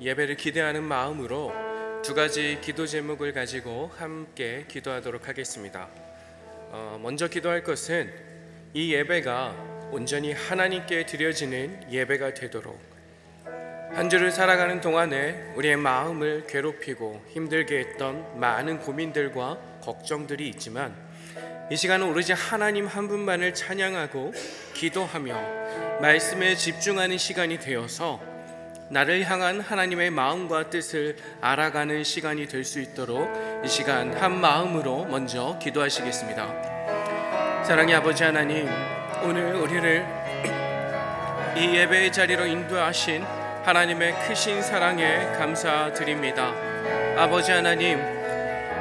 예배를 기대하는 마음으로 두 가지 기도 제목을 가지고 함께 기도하도록 하겠습니다. 먼저 기도할 것은 이 예배가 온전히 하나님께 드려지는 예배가 되도록, 한 주를 살아가는 동안에 우리의 마음을 괴롭히고 힘들게 했던 많은 고민들과 걱정들이 있지만 이 시간은 오로지 하나님 한 분만을 찬양하고 기도하며 말씀에 집중하는 시간이 되어서 나를 향한 하나님의 마음과 뜻을 알아가는 시간이 될 수 있도록 이 시간 한 마음으로 먼저 기도하시겠습니다. 사랑의 아버지 하나님, 오늘 우리를 이 예배의 자리로 인도하신 하나님의 크신 사랑에 감사드립니다. 아버지 하나님,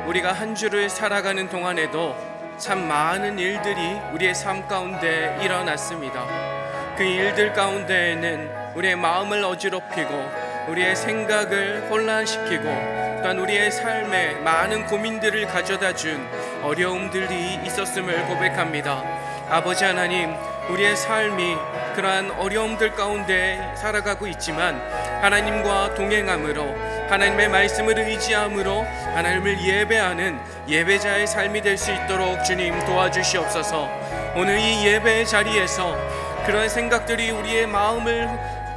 우리가 한 주를 살아가는 동안에도 참 많은 일들이 우리의 삶 가운데 일어났습니다. 그 일들 가운데에는 우리의 마음을 어지럽히고 우리의 생각을 혼란시키고 또한 우리의 삶에 많은 고민들을 가져다 준 어려움들이 있었음을 고백합니다. 아버지 하나님, 우리의 삶이 그러한 어려움들 가운데 살아가고 있지만 하나님과 동행함으로, 하나님의 말씀을 의지함으로 하나님을 예배하는 예배자의 삶이 될 수 있도록 주님 도와주시옵소서. 오늘 이 예배의 자리에서 그런 생각들이 우리의 마음을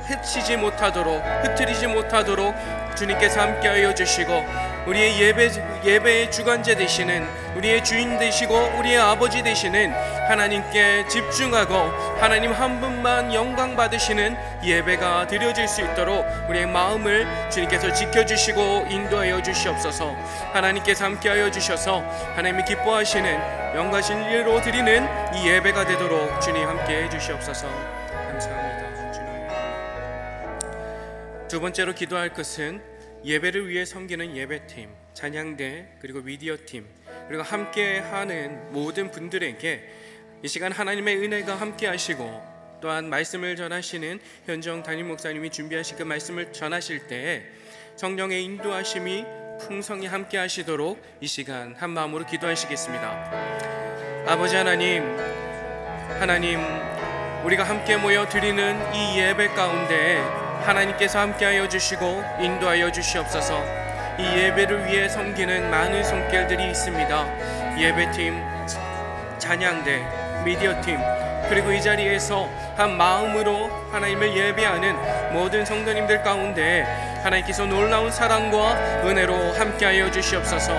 해치지 못하도록, 흐트리지 못하도록 주님께서 함께하여 주시고, 우리의 예배의 주관자 되시는, 우리의 주인 되시고 우리의 아버지 되시는 하나님께 집중하고 하나님 한 분만 영광 받으시는 예배가 드려질 수 있도록 우리의 마음을 주님께서 지켜주시고 인도하여 주시옵소서. 하나님께서 함께하여 주셔서 하나님이 기뻐하시는 영광 진리로 드리는 이 예배가 되도록 주님 함께해 주시옵소서. 감사합니다. 주님. 두 번째로 기도할 것은 예배를 위해 섬기는 예배팀, 찬양대, 그리고 미디어팀, 그리고 함께하는 모든 분들에게 이 시간 하나님의 은혜가 함께하시고 또한 말씀을 전하시는 현정 담임 목사님이 준비하신 그 말씀을 전하실 때에 성령의 인도하심이 풍성히 함께하시도록 이 시간 한 마음으로 기도하시겠습니다. 아버지 하나님, 우리가 함께 모여 드리는 이 예배 가운데 하나님께서 함께하여 주시고 인도하여 주시옵소서. 이 예배를 위해 섬기는 많은 손길들이 있습니다. 예배팀, 찬양대, 미디어팀, 그리고 이 자리에서 한 마음으로 하나님을 예배하는 모든 성도님들 가운데 하나님께서 놀라운 사랑과 은혜로 함께하여 주시옵소서.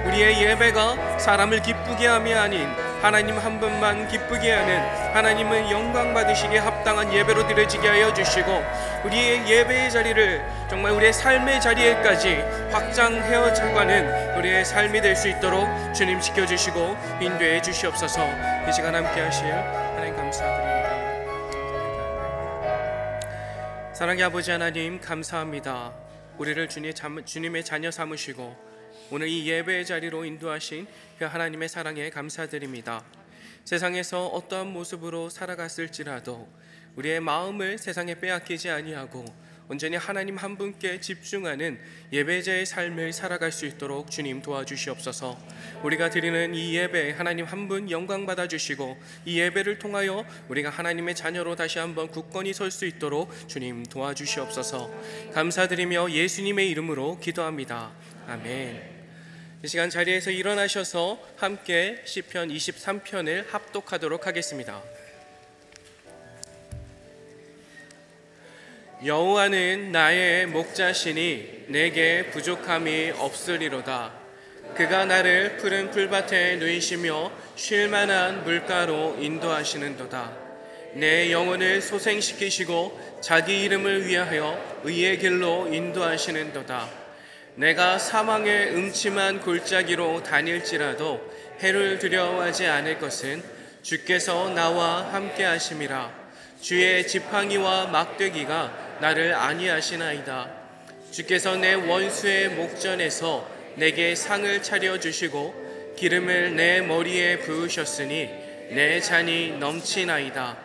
우리의 예배가 사람을 기쁘게 함이 아닌 하나님 한 분만 기쁘게 하는, 하나님을 영광 받으시기에 합당한 예배로 드려지게 하여 주시고, 우리의 예배의 자리를 정말 우리의 삶의 자리에까지 확장하여 가는 우리의 삶이 될 수 있도록 주님 지켜주시고 인도해 주시옵소서. 이 시간 함께 하실 하나님 감사드립니다. 사랑의 아버지 하나님, 감사합니다. 우리를 주님의 자녀 삼으시고 오늘 이 예배의 자리로 인도하신 그 하나님의 사랑에 감사드립니다. 세상에서 어떠한 모습으로 살아갔을지라도 우리의 마음을 세상에 빼앗기지 아니하고 온전히 하나님 한 분께 집중하는 예배자의 삶을 살아갈 수 있도록 주님 도와주시옵소서. 우리가 드리는 이 예배 하나님 한 분 영광 받아주시고 이 예배를 통하여 우리가 하나님의 자녀로 다시 한번 굳건히 설 수 있도록 주님 도와주시옵소서. 감사드리며 예수님의 이름으로 기도합니다. 아멘. 이 시간 자리에서 일어나셔서 함께 시편 23편을 합독하도록 하겠습니다. 여호와는 나의 목자시니 내게 부족함이 없으리로다. 그가 나를 푸른 풀밭에 누이시며 쉴만한 물가로 인도하시는도다. 내 영혼을 소생시키시고 자기 이름을 위하여 의의 길로 인도하시는도다. 내가 사망의 음침한 골짜기로 다닐지라도 해를 두려워하지 않을 것은 주께서 나와 함께 하심이라. 주의 지팡이와 막대기가 나를 안위하시나이다. 주께서 내 원수의 목전에서 내게 상을 차려주시고 기름을 내 머리에 부으셨으니 내 잔이 넘치나이다.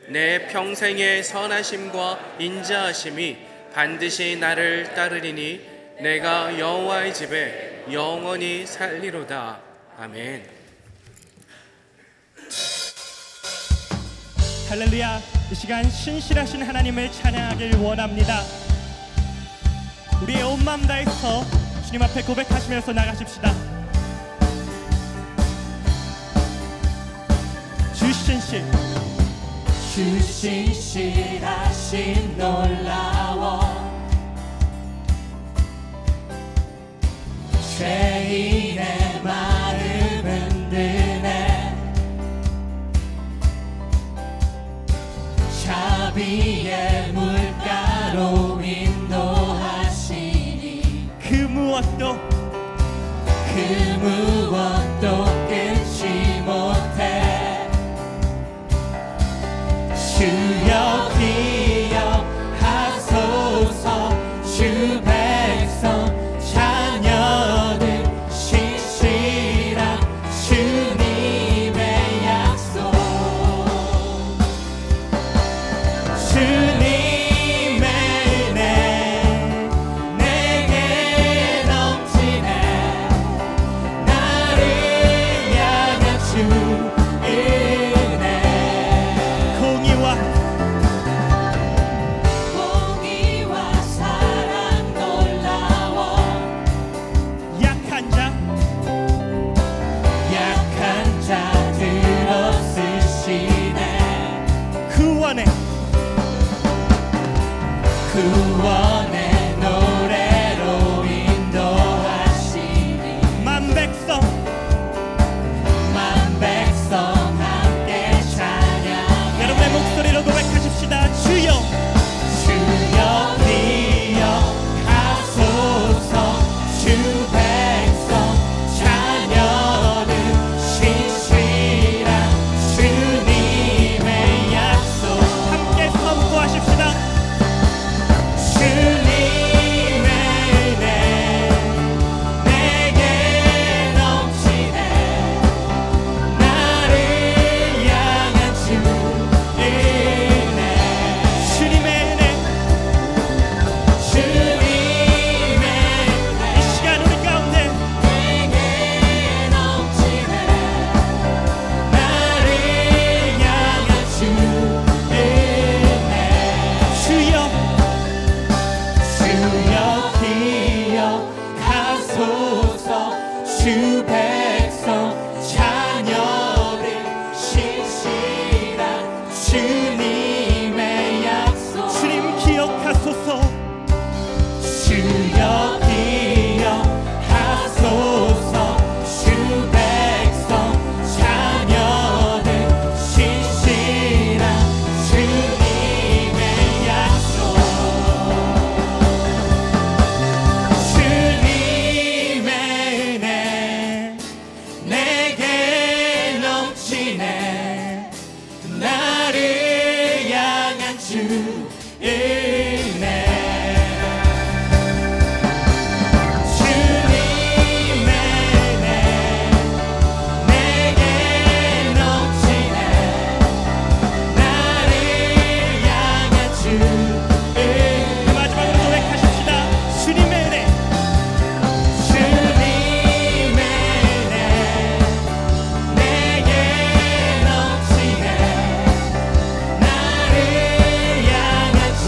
내 평생의 선하심과 인자하심이 반드시 나를 따르리니 내가 여호와의 집에 영원히 살리로다. 아멘. 할렐루야. 이 시간 신실하신 하나님을 찬양하길 원합니다. 우리의 온 마음 다해서 주님 앞에 고백하시면서 나가십시다. 주신실 주신실하신 놀라워 죄인의 마음 흔드네 자비의 물가로 인도하시니 그 무엇도 끊지 못해 주여 기억하소서 주 백성 자녀들 신실한 주님의 약속 주님의 은혜 내게 넘치네 나를 향한 주 은혜 공의와 사랑 놀라워 약한 자 들어쓰시네 구원의 노래로 인도하시니 만 백성 함께 찬양 여러분의 목소리로 고백하십시다. 주여 기억하소서 주 백성 자녀들 신실한 주님의 약속 함께 선포하십시다. 주님의 은혜 내게 넘치네 나를 향한 주 은혜 주님의 은혜 이 시간 우리 가운데 내게 넘치네 나를 향한 주 은혜 주여 기억하소서 주 백성 자녀들 신실한 주님의 약속 주님 기억하소서 주여 기억하소서 주 백성 자녀들 신실한 주님의 약속 주님의 은혜 내게 넘치네 나를 향한 주 은혜 주님의 은혜 내게 넘치네 나를 향한 주 은혜 마지막으로 고백하십시다. 주님의 은혜 주님의 은혜 내게 넘치네 나를 향한 주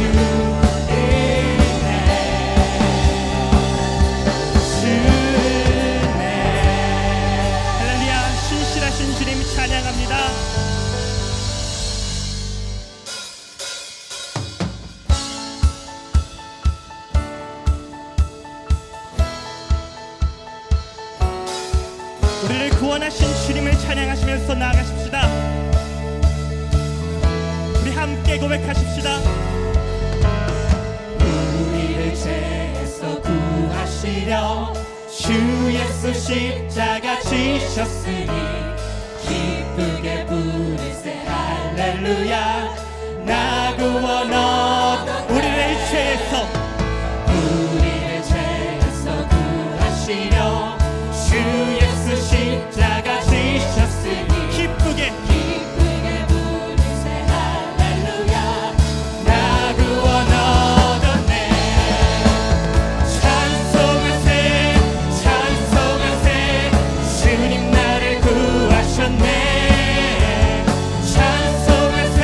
은혜 할렐루야. 신실하신 주님 찬양합니다. 우리를 구원하신 주님을 찬양하시면서 나아가십시다. 우리 함께 고백하십시다. 우리를 죄에서 구하시려 주 예수 십자가 지셨으니 기쁘게 부르세 할렐루야 나 구원 얻어 우리를 죄에서 구하시려 주 예수 십자가 지셨으니 기쁘게 부르세 할렐루야 나 구원 얻었네 찬송하세 주님 나를 구하셨네 찬송하세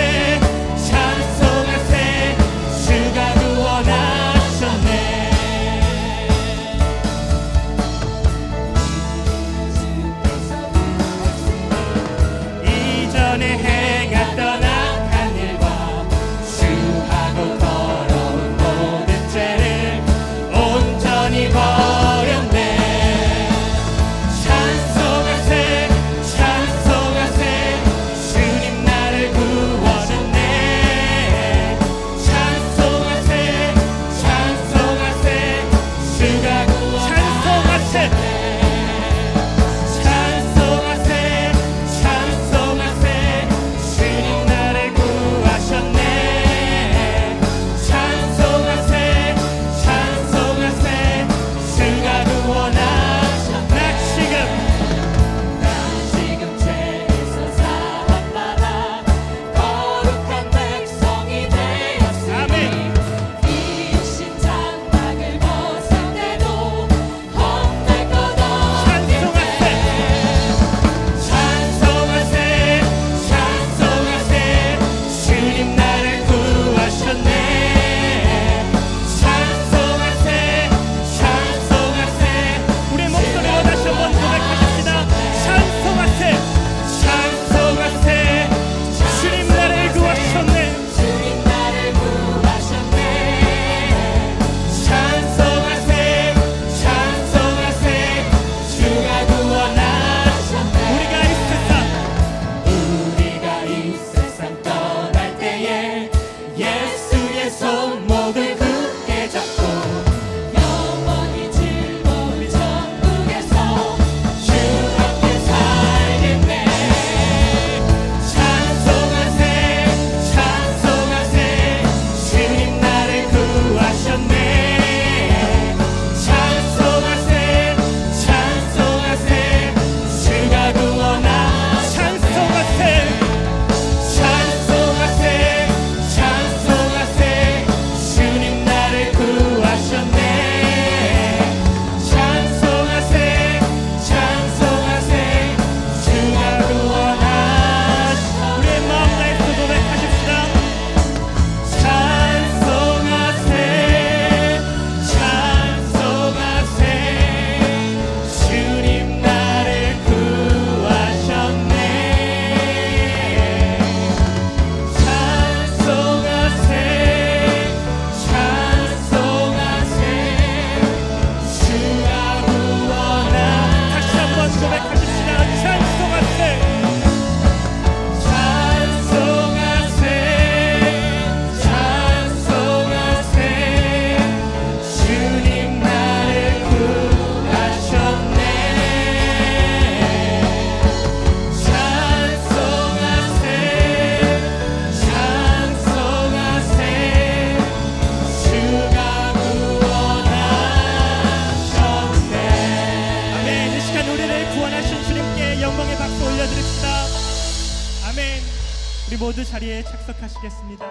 모두 자리에 착석하시겠습니다.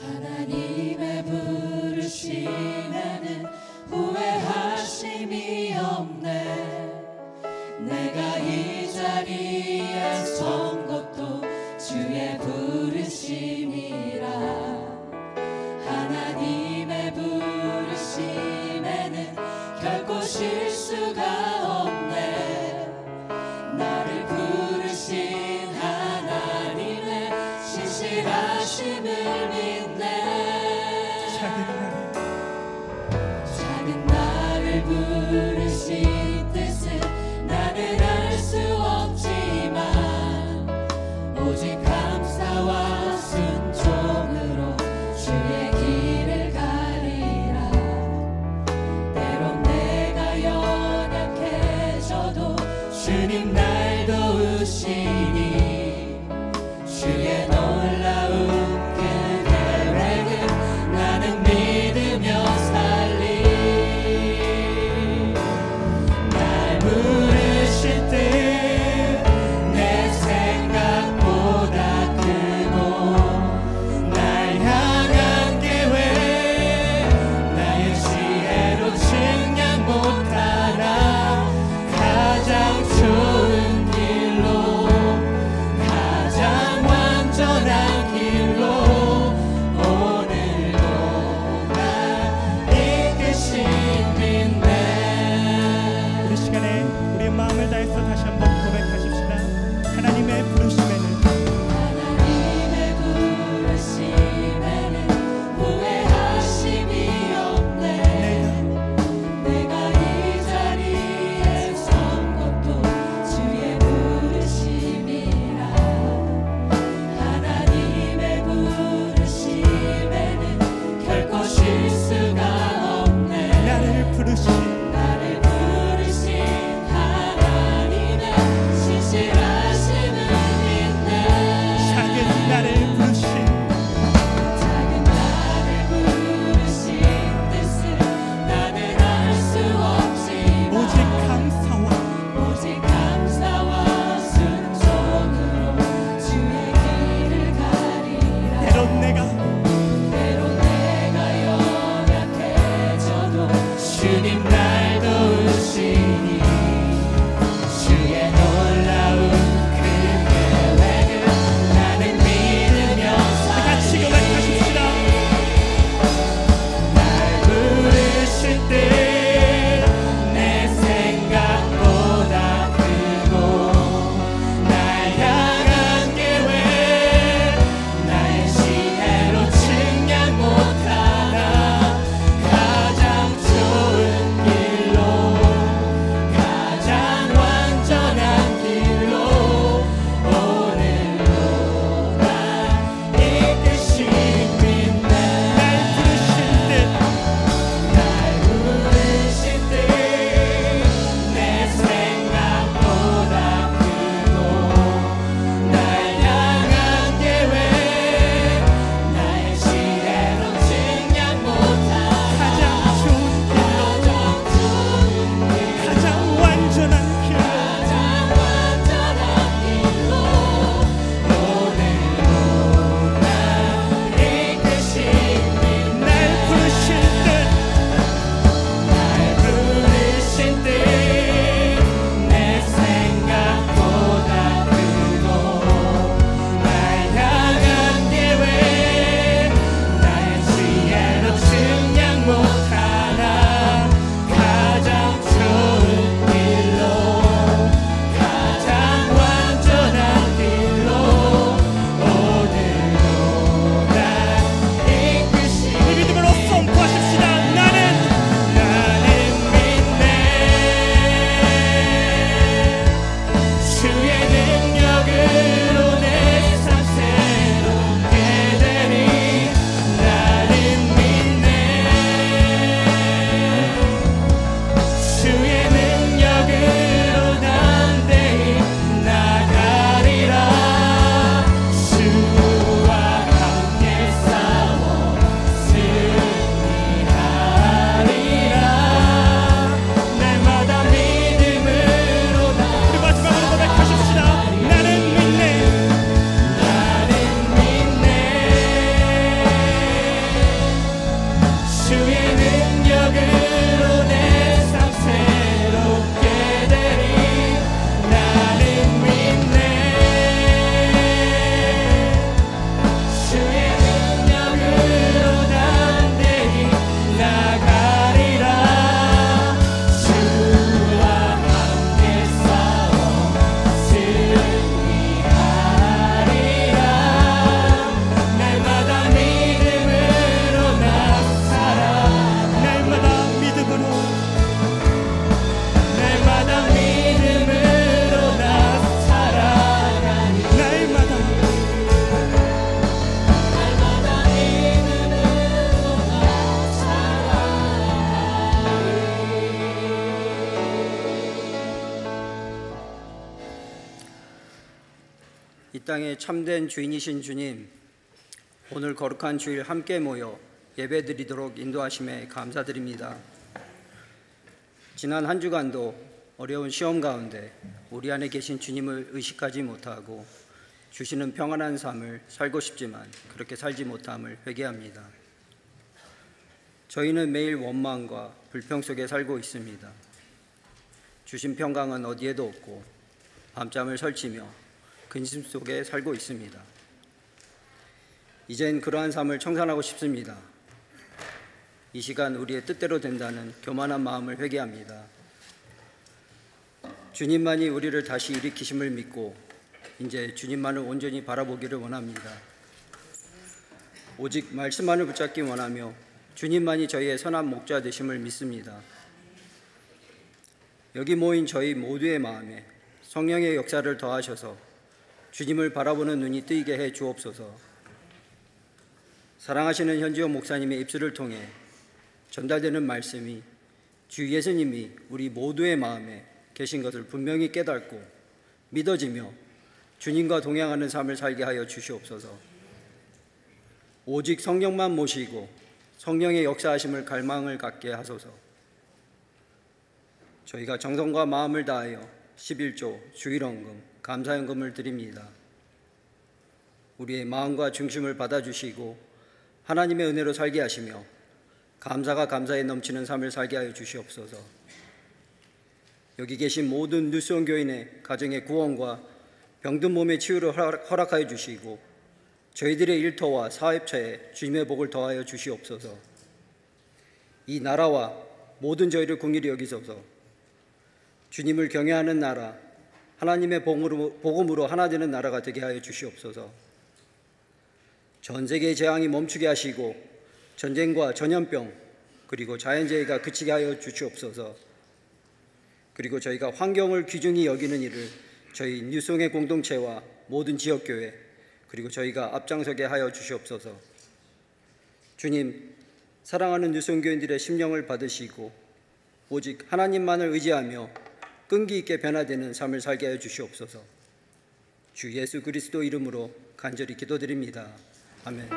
하나님의 부르심에는 후회하심이 없네. 내가 이 자리에 선 것도 주의 부르심이라. 하나님의 부르심에는 결코 실수가 없네. 나를 부르신 하나님의 신실하심을 작은 나를 부르신 뜻은 나는 알 수 없지만 오직 감사와 순종으로 주의 길을 가리라. 때론 내가 연약해져도 주님 날 도우시니 주의 놀라운 나는 믿으며 살리. 땅의 참된 주인이신 주님, 오늘 거룩한 주일 함께 모여 예배드리도록 인도하심에 감사드립니다. 지난 한 주간도 어려운 시험 가운데 우리 안에 계신 주님을 의식하지 못하고 주시는 평안한 삶을 살고 싶지만 그렇게 살지 못함을 회개합니다. 저희는 매일 원망과 불평 속에 살고 있습니다. 주신 평강은 어디에도 없고 밤잠을 설치며 근심 속에 살고 있습니다. 이젠 그러한 삶을 청산하고 싶습니다. 이 시간 우리의 뜻대로 된다는 교만한 마음을 회개합니다. 주님만이 우리를 다시 일으키심을 믿고 이제 주님만을 온전히 바라보기를 원합니다. 오직 말씀만을 붙잡기 원하며 주님만이 저희의 선한 목자 되심을 믿습니다. 여기 모인 저희 모두의 마음에 성령의 역사를 더하셔서 주님을 바라보는 눈이 뜨이게 해 주옵소서. 사랑하시는 현지호 목사님의 입술을 통해 전달되는 말씀이 주 예수님이 우리 모두의 마음에 계신 것을 분명히 깨닫고 믿어지며 주님과 동행하는 삶을 살게 하여 주시옵소서. 오직 성령만 모시고 성령의 역사하심을 갈망을 갖게 하소서. 저희가 정성과 마음을 다하여 11조 주일헌금 감사연금을 드립니다. 우리의 마음과 중심을 받아주시고 하나님의 은혜로 살게 하시며 감사가 감사에 넘치는 삶을 살게 하여 주시옵소서. 여기 계신 모든 뉴스온 교인의 가정의 구원과 병든 몸의 치유를 허락하여 주시고 저희들의 일터와 사업처에 주님의 복을 더하여 주시옵소서. 이 나라와 모든 저희를 긍휼히 여기소서. 주님을 경외하는 나라, 하나님의 복음으로 하나 되는 나라가 되게 하여 주시옵소서. 전 세계의 재앙이 멈추게 하시고 전쟁과 전염병 그리고 자연재해가 그치게 하여 주시옵소서. 그리고 저희가 환경을 귀중히 여기는 일을 저희 뉴송의 공동체와 모든 지역교회 그리고 저희가 앞장서게 하여 주시옵소서. 주님, 사랑하는 뉴송교인들의 심령을 받으시고 오직 하나님만을 의지하며 끈기 있게 변화되는 삶을 살게 하여 주시옵소서. 주 예수 그리스도 이름으로 간절히 기도드립니다. 아멘.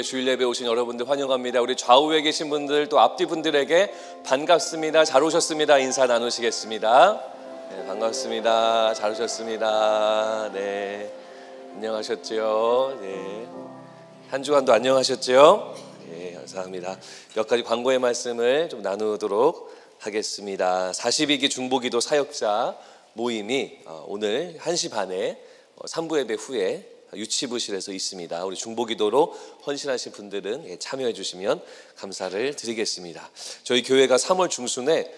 교회 주일 예배 오신 여러분들 환영합니다. 우리 좌우에 계신 분들 또 앞뒤 분들에게 반갑습니다. 잘 오셨습니다. 인사 나누시겠습니다. 네, 반갑습니다. 잘 오셨습니다. 네, 안녕하셨죠? 네, 한 주간도 안녕하셨죠? 네, 감사합니다. 몇 가지 광고의 말씀을 좀 나누도록 하겠습니다. 42기 중보기도 사역자 모임이 오늘 1시 반에 3부 예배 후에 유치부실에서 있습니다. 우리 중보기도로 헌신하신 분들은 참여해 주시면 감사를 드리겠습니다. 저희 교회가 3월 중순에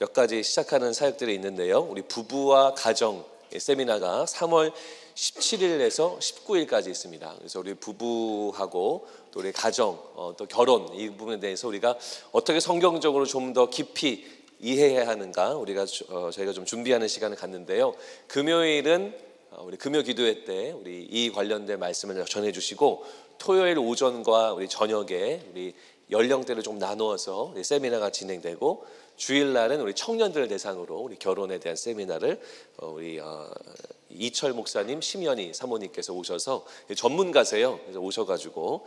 몇 가지 시작하는 사역들이 있는데요. 우리 부부와 가정 세미나가 3월 17일에서 19일까지 있습니다. 그래서 우리 부부하고 또 우리 가정, 또 결혼 이 부분에 대해서 우리가 어떻게 성경적으로 좀 더 깊이 이해해야 하는가 저희가 좀 준비하는 시간을 갖는데요. 금요일은 우리 금요 기도회 때 우리 이 관련된 말씀을 전해주시고, 토요일 오전과 우리 저녁에 우리 연령대를 좀 나누어서 우리 세미나가 진행되고, 주일날은 우리 청년들 대상으로 우리 결혼에 대한 세미나를 우리 이철 목사님, 심연희 사모님께서 오셔서 전문가세요. 그래서 오셔가지고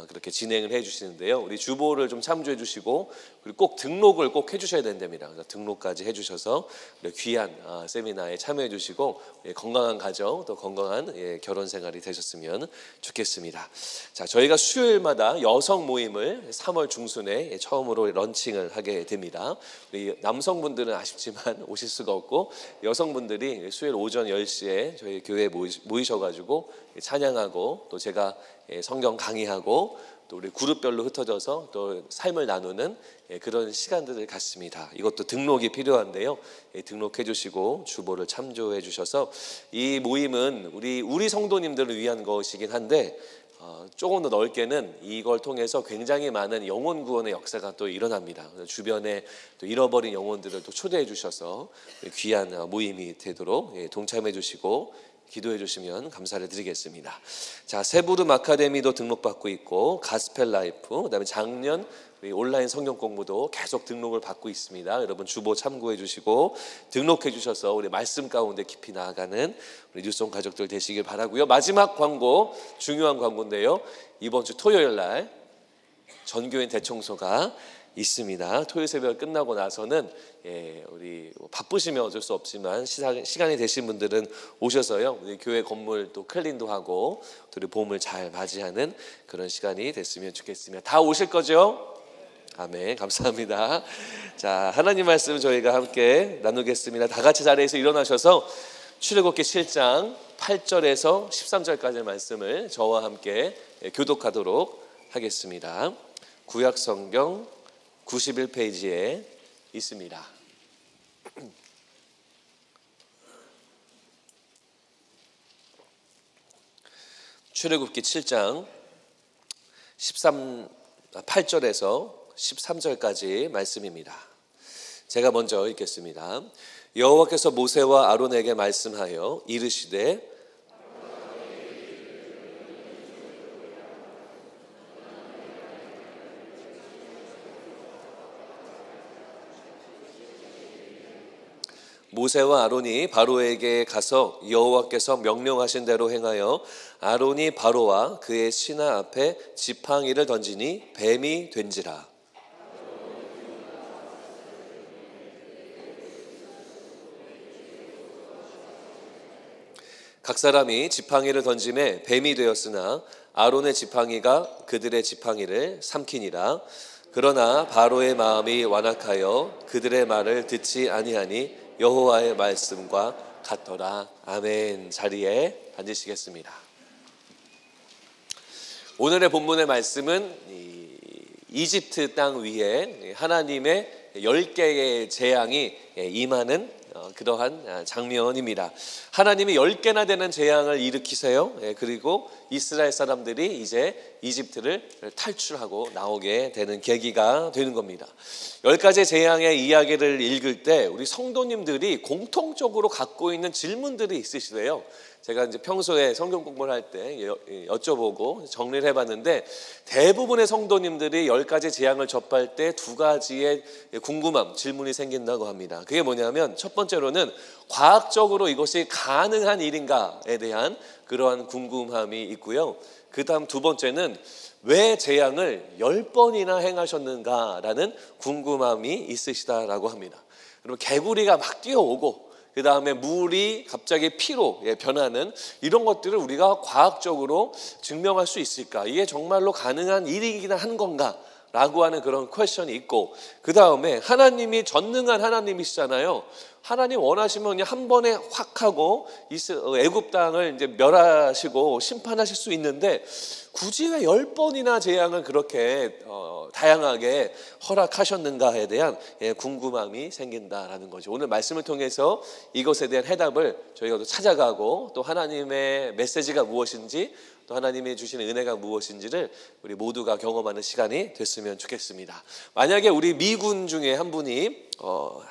그렇게 진행을 해주시는데요. 우리 주보를 좀 참조해 주시고, 그리고 꼭 등록을 꼭 해주셔야 된답니다. 그래서 등록까지 해주셔서 귀한 세미나에 참여해 주시고 건강한 가정 또 건강한 결혼 생활이 되셨으면 좋겠습니다. 자, 저희가 수요일마다 여성 모임을 3월 중순에 처음으로 런칭을 하게 됩니다. 우리 남성분들은 아쉽지만 오실 수가 없고, 여성분들이 수요일 오전 10시에 저희 교회에 모이셔가지고 찬양하고, 또 제가 성경 강의하고, 또 우리 그룹별로 흩어져서 또 삶을 나누는 그런 시간들을 갖습니다. 이것도 등록이 필요한데요. 등록해 주시고 주보를 참조해 주셔서, 이 모임은 우리 성도님들을 위한 것이긴 한데 조금 더 넓게는 이걸 통해서 굉장히 많은 영혼 구원의 역사가 또 일어납니다. 주변에 또 잃어버린 영혼들을 또 초대해 주셔서 귀한 모임이 되도록 동참해 주시고 기도해 주시면 감사를 드리겠습니다. 자, 세부름 아카데미도 등록받고 있고, 가스펠 라이프, 그다음에 작년 우리 온라인 성경 공부도 계속 등록을 받고 있습니다. 여러분 주보 참고해 주시고 등록해 주셔서 우리 말씀 가운데 깊이 나아가는 우리 뉴송 가족들 되시길 바라고요. 마지막 광고, 중요한 광고인데요. 이번 주 토요일 날 전교인 대청소가 있습니다. 토요일 새벽 끝나고 나서는 우리 바쁘시면 어쩔 수 없지만 시간이 되신 분들은 오셔서요, 우리 교회 건물 또 클린도 하고 또 우리 봄을 잘 맞이하는 그런 시간이 됐으면 좋겠습니다. 다 오실 거죠? 아멘. 감사합니다. 자, 하나님 말씀 저희가 함께 나누겠습니다. 다 같이 자리에서 일어나셔서 출애굽기 7장 8절에서 13절까지의 말씀을 저와 함께 교독하도록 하겠습니다. 구약 성경 91페이지에 있습니다. 출애굽기 7장 8절에서 13절까지 말씀입니다. 제가 먼저 읽겠습니다. 여호와께서 모세와 아론에게 말씀하여 이르시되, 모세와 아론이 바로에게 가서 여호와께서 명령하신 대로 행하여 아론이 바로와 그의 신하 앞에 지팡이를 던지니 뱀이 된지라. 각 사람이 지팡이를 던짐에 뱀이 되었으나 아론의 지팡이가 그들의 지팡이를 삼키니라. 그러나 바로의 마음이 완악하여 그들의 말을 듣지 아니하니 여호와의 말씀과 같더라. 아멘. 자리에 앉으시겠습니다. 오늘의 본문의 말씀은 이집트 땅 위에 하나님의 10개의 재앙이 임하는 그러한 장면입니다. 하나님이 10개나 되는 재앙을 일으키세요. 그리고 이스라엘 사람들이 이제 이집트를 탈출하고 나오게 되는 계기가 되는 겁니다. 10가지 재앙의 이야기를 읽을 때 우리 성도님들이 공통적으로 갖고 있는 질문들이 있으시대요. 제가 이제 평소에 성경 공부를 할 때 여쭤보고 정리를 해봤는데 대부분의 성도님들이 10가지 재앙을 접할 때 2가지의 궁금함, 질문이 생긴다고 합니다. 그게 뭐냐면 첫 번째로는 과학적으로 이것이 가능한 일인가에 대한 그러한 궁금함이 있고요. 그 다음 두 번째는 왜 재앙을 10번이나 행하셨는가라는 궁금함이 있으시다라고 합니다. 그러면 개구리가 막 뛰어오고 그 다음에 물이 갑자기 피로 변하는 이런 것들을 우리가 과학적으로 증명할 수 있을까? 이게 정말로 가능한 일이긴 한 건가? 라고 하는 그런 퀘스천이 있고, 그 다음에 하나님이 전능한 하나님이시잖아요. 하나님 원하시면 그냥 한 번에 확 하고 애굽 땅을 이제 멸하시고 심판하실 수 있는데 굳이 왜 10번이나 재앙을 그렇게 다양하게 허락하셨는가에 대한 궁금함이 생긴다라는 거죠. 오늘 말씀을 통해서 이것에 대한 해답을 저희가 또 찾아가고 또 하나님의 메시지가 무엇인지 또 하나님이 주시는 은혜가 무엇인지를 우리 모두가 경험하는 시간이 됐으면 좋겠습니다. 만약에 우리 미군 중에 한 분이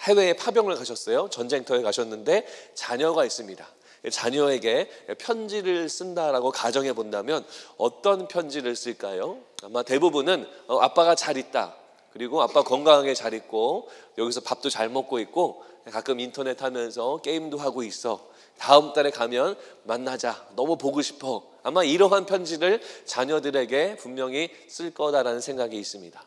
해외에 파병을 가셨어요. 전쟁터에 가셨는데 자녀가 있습니다. 자녀에게 편지를 쓴다라고 가정해 본다면 어떤 편지를 쓸까요? 아마 대부분은 아빠가 잘 있다, 그리고 아빠 건강하게 잘 있고 여기서 밥도 잘 먹고 있고 가끔 인터넷 하면서 게임도 하고 있어, 다음 달에 가면 만나자, 너무 보고 싶어. 아마 이러한 편지를 자녀들에게 분명히 쓸 거다라는 생각이 있습니다.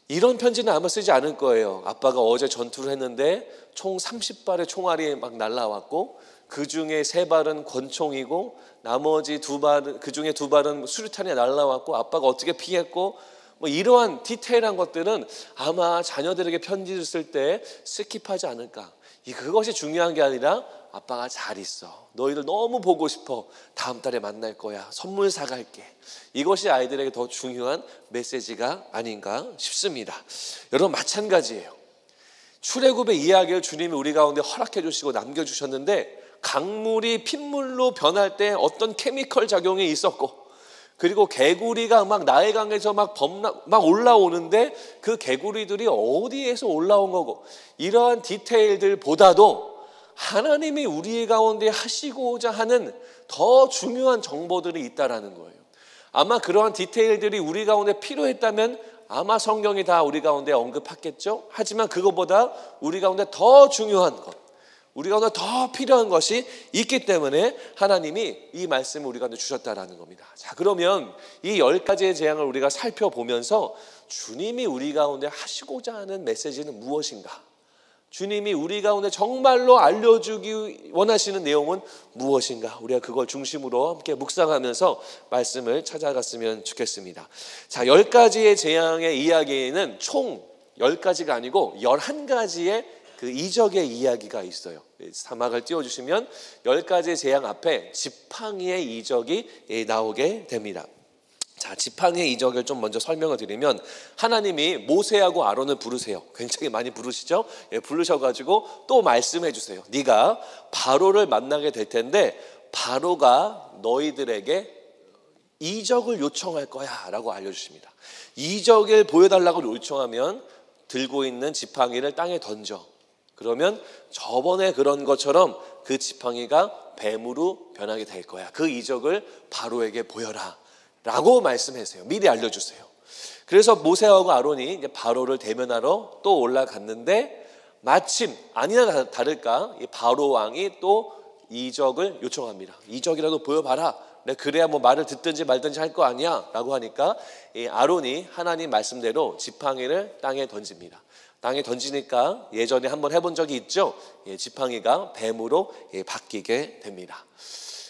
이런 편지는 아마 쓰지 않을 거예요. 아빠가 어제 전투를 했는데 총 30발의 총알이 막 날라왔고 그 중에 3발은 권총이고 나머지 2발은, 그 중에 2발은 수류탄이 날라왔고 아빠가 어떻게 피했고 뭐 이러한 디테일한 것들은 아마 자녀들에게 편지를 쓸 때 스킵하지 않을까. 그것이 중요한 게 아니라 아빠가 잘 있어, 너희들 너무 보고 싶어, 다음 달에 만날 거야, 선물 사갈게. 이것이 아이들에게 더 중요한 메시지가 아닌가 싶습니다. 여러분 마찬가지예요. 출애굽의 이야기를 주님이 우리 가운데 허락해 주시고 남겨주셨는데 강물이 핏물로 변할 때 어떤 케미컬 작용이 있었고, 그리고 개구리가 막 나일강에서 막 올라오는데 그 개구리들이 어디에서 올라온 거고, 이러한 디테일들보다도 하나님이 우리 가운데 하시고자 하는 더 중요한 정보들이 있다라는 거예요. 아마 그러한 디테일들이 우리 가운데 필요했다면 아마 성경이 다 우리 가운데 언급했겠죠. 하지만 그것보다 우리 가운데 더 중요한 것, 우리 가운데 더 필요한 것이 있기 때문에 하나님이 이 말씀을 우리 가운데 주셨다라는 겁니다. 자, 그러면 이 10가지의 재앙을 우리가 살펴보면서 주님이 우리 가운데 하시고자 하는 메시지는 무엇인가? 주님이 우리 가운데 정말로 알려주기 원하시는 내용은 무엇인가? 우리가 그걸 중심으로 함께 묵상하면서 말씀을 찾아갔으면 좋겠습니다. 자, 10가지의 재앙의 이야기는 총 10가지가 아니고 11가지의 그 이적의 이야기가 있어요. 사막을 띄워주시면 10가지의 재앙 앞에 지팡이의 이적이 나오게 됩니다. 자, 지팡이의 이적을 좀 먼저 설명을 드리면 하나님이 모세하고 아론을 부르세요. 굉장히 많이 부르시죠? 부르셔가지고 또 말씀해 주세요. 네가 바로를 만나게 될 텐데 바로가 너희들에게 이적을 요청할 거야 라고 알려주십니다. 이적을 보여달라고 요청하면 들고 있는 지팡이를 땅에 던져. 그러면 저번에 그런 것처럼 그 지팡이가 뱀으로 변하게 될 거야. 그 이적을 바로에게 보여라 라고 말씀하세요. 미리 알려주세요. 그래서 모세하고 아론이 이제 바로를 대면하러 또 올라갔는데 마침 아니나 다를까 이 바로 왕이 또 이적을 요청합니다. 이적이라도 보여봐라. 그래야 뭐 말을 듣든지 말든지 할 거 아니야 라고 하니까 이 아론이 하나님 말씀대로 지팡이를 땅에 던집니다. 땅에 던지니까 예전에 한번 해본 적이 있죠. 지팡이가 뱀으로 바뀌게 됩니다.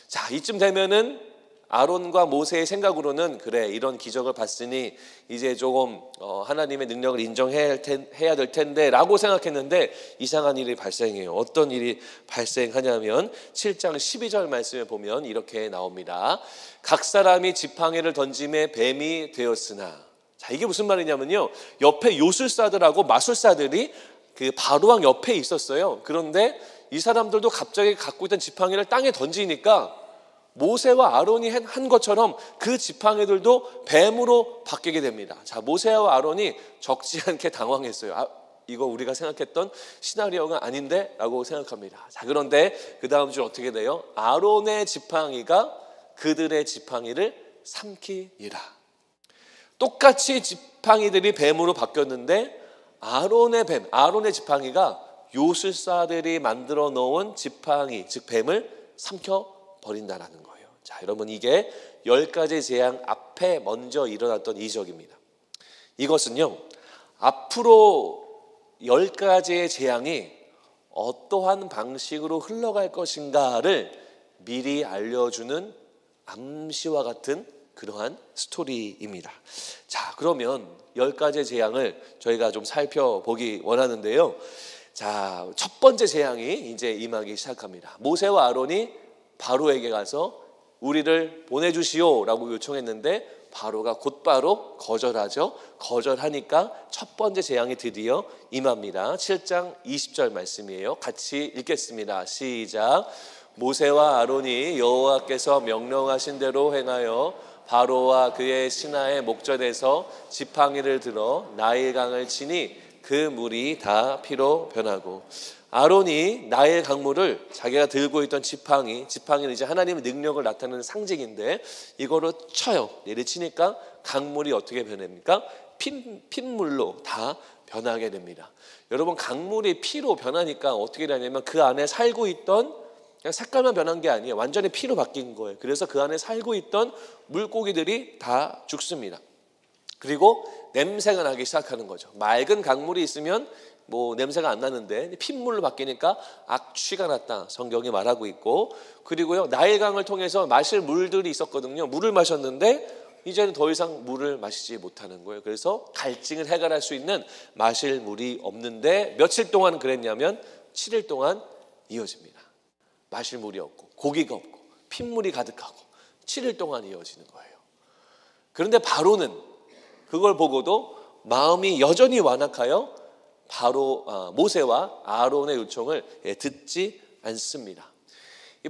자, 이쯤 되면은 아론과 모세의 생각으로는 그래, 이런 기적을 봤으니 이제 조금 하나님의 능력을 인정해야 될 텐데 라고 생각했는데 이상한 일이 발생해요. 어떤 일이 발생하냐면 7장 12절 말씀에 보면 이렇게 나옵니다. 각 사람이 지팡이를 던짐에 뱀이 되었으나. 자, 이게 무슨 말이냐면요, 옆에 요술사들하고 마술사들이 그 바로왕 옆에 있었어요. 그런데 이 사람들도 갑자기 갖고 있던 지팡이를 땅에 던지니까 모세와 아론이 한 것처럼 그 지팡이들도 뱀으로 바뀌게 됩니다. 자, 모세와 아론이 적지 않게 당황했어요. 이거 우리가 생각했던 시나리오가 아닌데 라고 생각합니다. 자, 그런데 그 다음 주 어떻게 돼요? 아론의 지팡이가 그들의 지팡이를 삼키니라. 똑같이 지팡이들이 뱀으로 바뀌었는데 아론의 뱀, 아론의 지팡이가 요술사들이 만들어 놓은 지팡이, 즉 뱀을 삼켜버린다라는 거예요. 자, 여러분, 이게 10가지 재앙 앞에 먼저 일어났던 이적입니다. 이것은요, 앞으로 10가지의 재앙이 어떠한 방식으로 흘러갈 것인가를 미리 알려주는 암시와 같은 그러한 스토리입니다. 자, 그러면 10가지의 재앙을 저희가 좀 살펴보기 원하는데요. 자, 첫 번째 재앙이 이제 임하기 시작합니다. 모세와 아론이 바로에게 가서 우리를 보내주시오라고 요청했는데 바로가 곧바로 거절하죠. 거절하니까 첫 번째 재앙이 드디어 임합니다. 7장 20절 말씀이에요. 같이 읽겠습니다. 시작. 모세와 아론이 여호와께서 명령하신 대로 행하여 바로와 그의 신하의 목전에서 지팡이를 들어 나일강을 치니 그 물이 다 피로 변하고, 아론이 나일 강물을 자기가 들고 있던 지팡이는 이제 하나님의 능력을 나타내는 상징인데 이거로 쳐요. 내리치니까 강물이 어떻게 변합니까? 핏물로 다 변하게 됩니다. 여러분, 강물이 피로 변하니까 어떻게 되냐면 그 안에 살고 있던, 그냥 색깔만 변한 게 아니에요. 완전히 피로 바뀐 거예요. 그래서 그 안에 살고 있던 물고기들이 다 죽습니다. 그리고 냄새가 나기 시작하는 거죠. 맑은 강물이 있으면 뭐 냄새가 안 나는데 핏물로 바뀌니까 악취가 났다, 성경이 말하고 있고, 그리고요, 나일강을 통해서 마실 물들이 있었거든요. 물을 마셨는데 이제는 더 이상 물을 마시지 못하는 거예요. 그래서 갈증을 해결할 수 있는 마실 물이 없는데 며칠 동안 그랬냐면 7일 동안 이어집니다. 마실 물이 없고 고기가 없고 핏물이 가득하고 7일 동안 이어지는 거예요. 그런데 바로는 그걸 보고도 마음이 여전히 완악하여 모세와 아론의 요청을 듣지 않습니다.